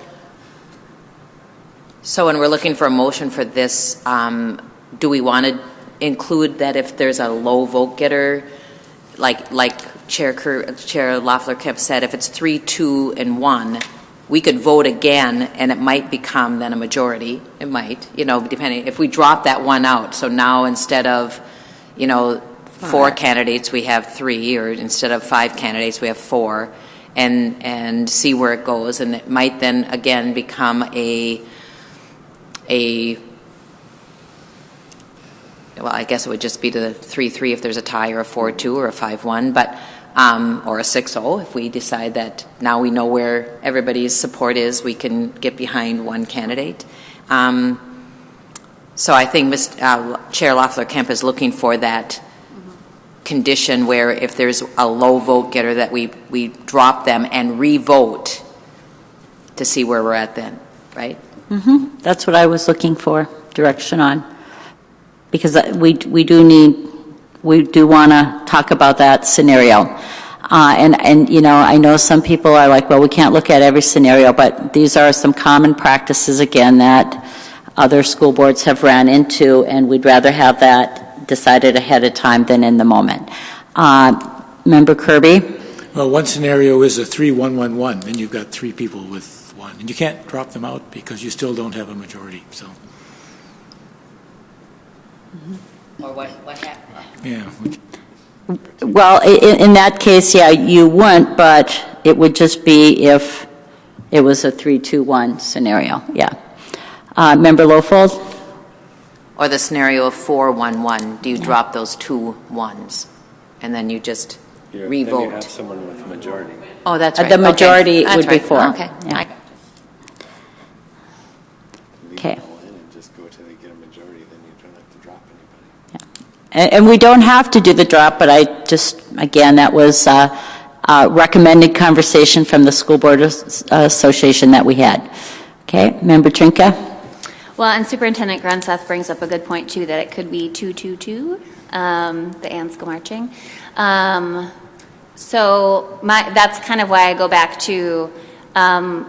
So when we're looking for a motion for this, do we want to include that if there's a low vote getter, like Chair Loeffler-Kemp said, if it's 3, 2, and 1, we could vote again, and it might become then a majority. It might, depending, if we drop that one out. So now instead of, 4 candidates, we have 3, or instead of 5 candidates, we have 4, and see where it goes. And it might then again become well, I guess it would just be to the 3-3 if there's a tie, or a 4-2, or a 5-1, but or a 6-0 if we decide that now we know where everybody's support is, we can get behind one candidate. So I think Chair Loeffler-Kemp is looking for that condition where if there's a low vote getter that we drop them and re-vote to see where we're at then, right? Mm-hmm. That's what I was looking for direction on, because we do want to talk about that scenario. And I know some people are like, well, we can't look at every scenario, but these are some common practices, again, that other school boards have ran into, and we'd rather have that decided ahead of time than in the moment. Member Kirby? Well, one scenario is a 3-1-1-1, then you've got 3 people with 1, and you can't drop them out because you still don't have a majority, so. Or what happened? Yeah. Well, in that case, yeah, you wouldn't, but it would just be if it was a 3-2-1 scenario, yeah. Member Lofold? Or the scenario of 4-1-1, do you drop those 2 1s and then you just re-vote? Then you have someone with a majority. Oh, that's right. The majority Okay. would be That's 4. right. Okay. Yeah. I got And we don't have to do the drop, but I just, again, that was a recommended conversation from the School Board Association that we had. Okay, Member Trinka? Well, and Superintendent Grunseth brings up a good point, too, that it could be 222, the ants go marching. So that's kind of why I go back to,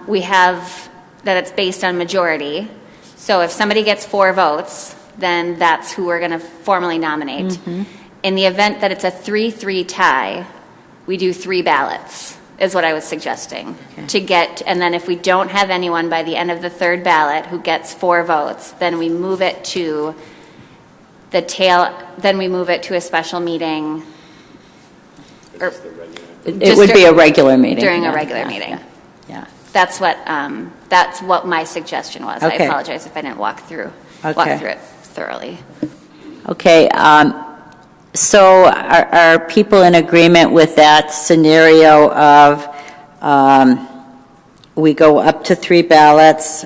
we have that it's based on majority. So if somebody gets 4 votes, then that's who we're going to formally nominate. Mm-hmm. In the event that it's a 3-3 tie, we do 3 ballots, is what I was suggesting. Okay. To get, and then if we don't have anyone by the end of the 3rd ballot who gets 4 votes, then we move it to then we move it to a special meeting. Or it would be a regular meeting. During a regular meeting. Yeah. That's what my suggestion was. Okay. I apologize if I didn't walk through it thoroughly. Okay. So are people in agreement with that scenario of we go up to 3 ballots?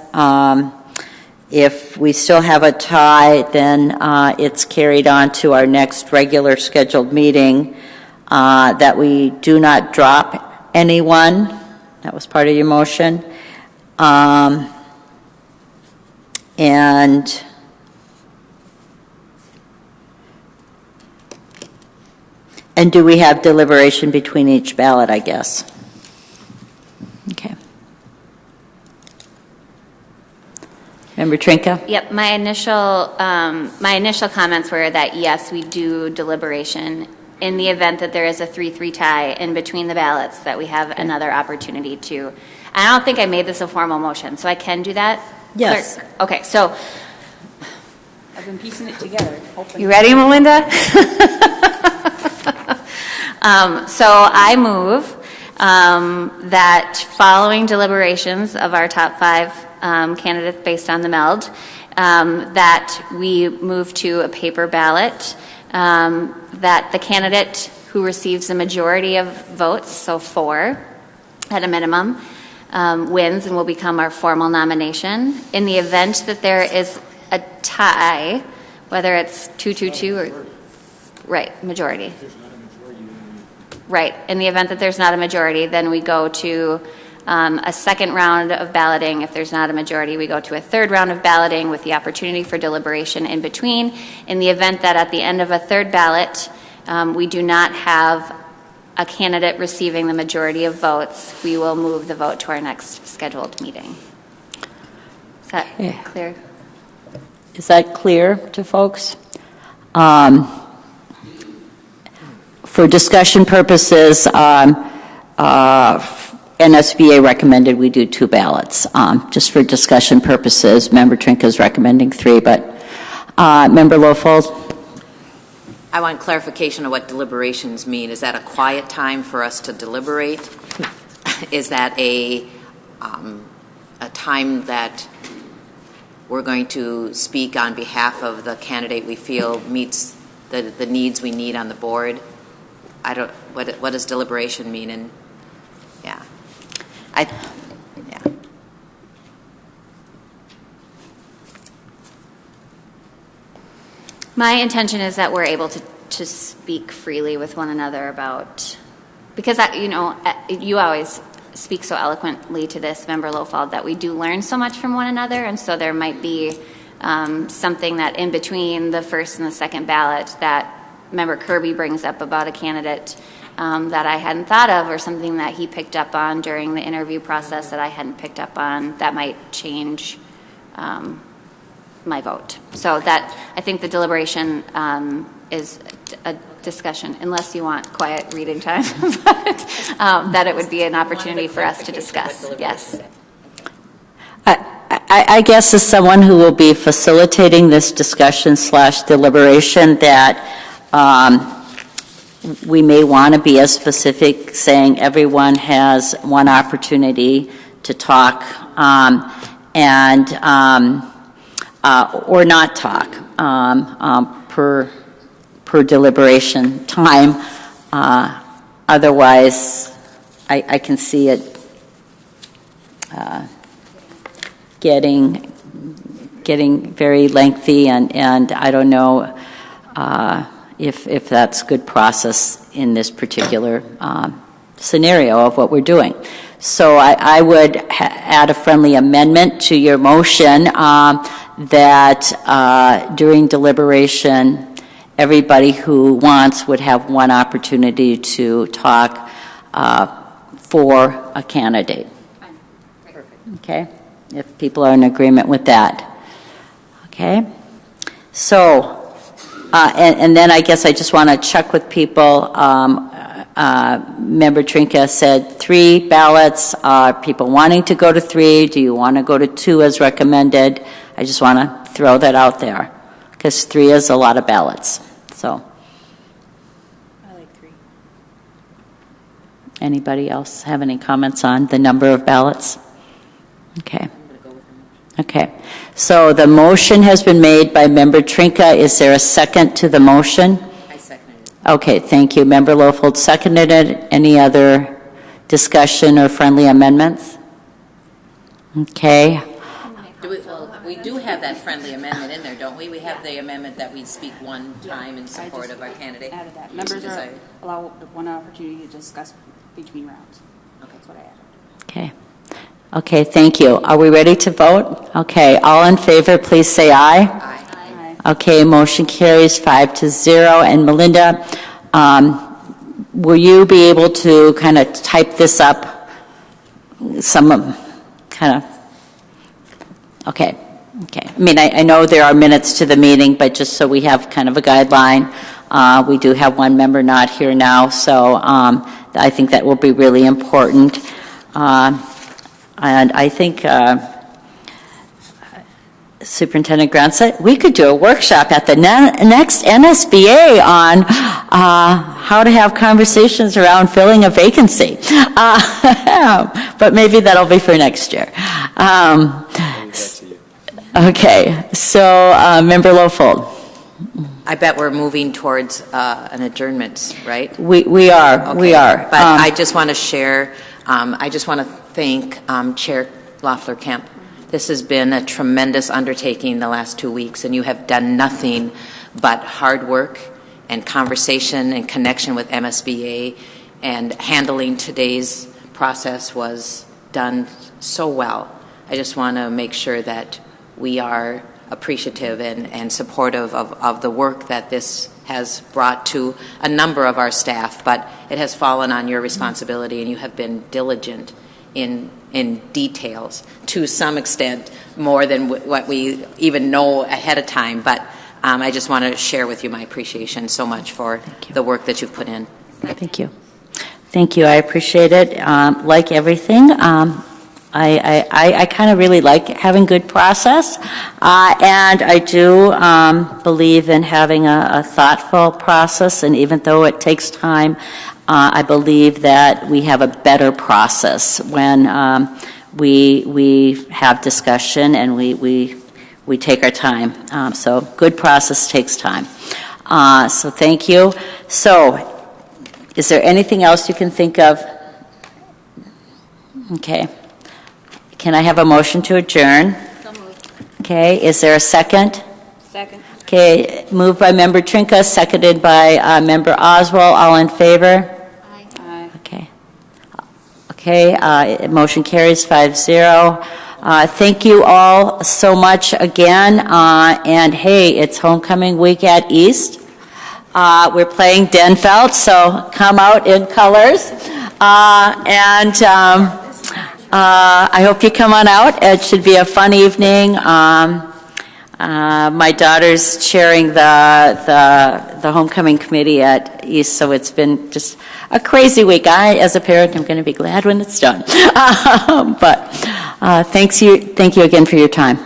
If we still have a tie, then it's carried on to our next regular scheduled meeting, that we do not drop anyone. That was part of your motion. And do we have deliberation between each ballot, I guess? Okay. Member Trinka? Yep, my initial comments were that yes, we do deliberation in the event that there is a 3-3 tie in between the ballots, that we have another opportunity to. I don't think I made this a formal motion, so I can do that? Yes. Clerk? Okay, so. I've been piecing it together. You ready, Melinda? So I move that following deliberations of our top 5 candidates based on the MELD, that we move to a paper ballot, that the candidate who receives a majority of votes, so 4 at a minimum, wins and will become our formal nomination. In the event that there is a tie, whether it's 2-2-2 or, right, majority. Right. In the event that there's not a majority, then we go to a second round of balloting. If there's not a majority, we go to a 3rd round of balloting with the opportunity for deliberation in between. In the event that at the end of a 3rd ballot, we do not have a candidate receiving the majority of votes, we will move the vote to our next scheduled meeting. Is that clear? Is that clear to folks? For discussion purposes, NSBA recommended we do 2 ballots. Just for discussion purposes, Member Trinka is recommending 3, but Member Lofold? I want clarification of what deliberations mean. Is that a quiet time for us to deliberate? Is that a time that we're going to speak on behalf of the candidate we feel meets the needs we need on the board? What does deliberation mean? And yeah. My intention is that we're able to speak freely with one another about, because you always speak so eloquently to this, Member Lofold, that we do learn so much from one another, and so there might be something that in between the 1st and the 2nd ballot that Member Kirby brings up about a candidate that I hadn't thought of, or something that he picked up on during the interview process that I hadn't picked up on, that might change my vote. So that, I think the deliberation is a discussion, unless you want quiet reading time, but that it would be an opportunity for us to discuss. Yes. I guess as someone who will be facilitating this discussion / deliberation, that we may want to be as specific, saying everyone has one opportunity to talk or not talk per deliberation time. Otherwise, I can see it getting very lengthy, and I don't know if that's good process in this particular scenario of what we're doing. So I would add a friendly amendment to your motion that during deliberation, everybody who wants would have one opportunity to talk for a candidate. Okay? If people are in agreement with that. Okay? So, and then I guess I just want to check with people. Member Trinka said 3 ballots. Are people wanting to go to 3? Do you want to go to 2 as recommended? I just want to throw that out there because 3 is a lot of ballots. So, I like 3. Anybody else have any comments on the number of ballots? Okay. Okay. So the motion has been made by Member Trinka. Is there a second to the motion? I second it. Okay, thank you. Member Lofold seconded it. Any other discussion or friendly amendments? Okay. We do have that friendly amendment in there, don't we? We have the amendment that we speak one time in support of our candidate. Added that. Members are allowed one opportunity to discuss between rounds. Okay, that's what I added. Okay. Okay, thank you. Are we ready to vote? Okay, all in favor, please say aye. Aye. Okay, motion carries 5-0. And Melinda, will you be able to kind of type this up? Okay. I mean, I know there are minutes to the meeting, but just so we have kind of a guideline, we do have one member not here now, so I think that will be really important. And I think Superintendent Grant said we could do a workshop at the next NSBA on how to have conversations around filling a vacancy. But maybe that'll be for next year. Okay, so Member Lofold. I bet we're moving towards an adjournment, right? We are. Okay. We are. But I just want to share, I just want to thank Chair Loeffler-Kemp. This has been a tremendous undertaking the last 2 weeks, and you have done nothing but hard work and conversation and connection with MSBA, and handling today's process was done so well. I just want to make sure that we are appreciative and supportive of the work that this has brought to a number of our staff, but it has fallen on your responsibility, and you have been diligent in details to some extent, more than what we even know ahead of time. But I just want to share with you my appreciation so much for the work that you've put in. Thank you. Thank you. I appreciate it. Like everything, I kind of really like having good process, and I do believe in having a thoughtful process, and even though it takes time, I believe that we have a better process when we have discussion and we take our time. So good process takes time. So thank you. So is there anything else you can think of? Okay. Can I have a motion to adjourn? So moved. Okay, is there a second? Second. Okay, moved by Member Trinka, seconded by Member Oswald. All in favor? Aye. Okay. Okay, motion carries 5-0. Thank you all so much again. And hey, it's homecoming week at East. We're playing Denfeld, so come out in colors. I hope you come on out. It should be a fun evening. My daughter's chairing the homecoming committee at East, so it's been just a crazy week. I, as a parent, am going to be glad when it's done. But thank you again for your time.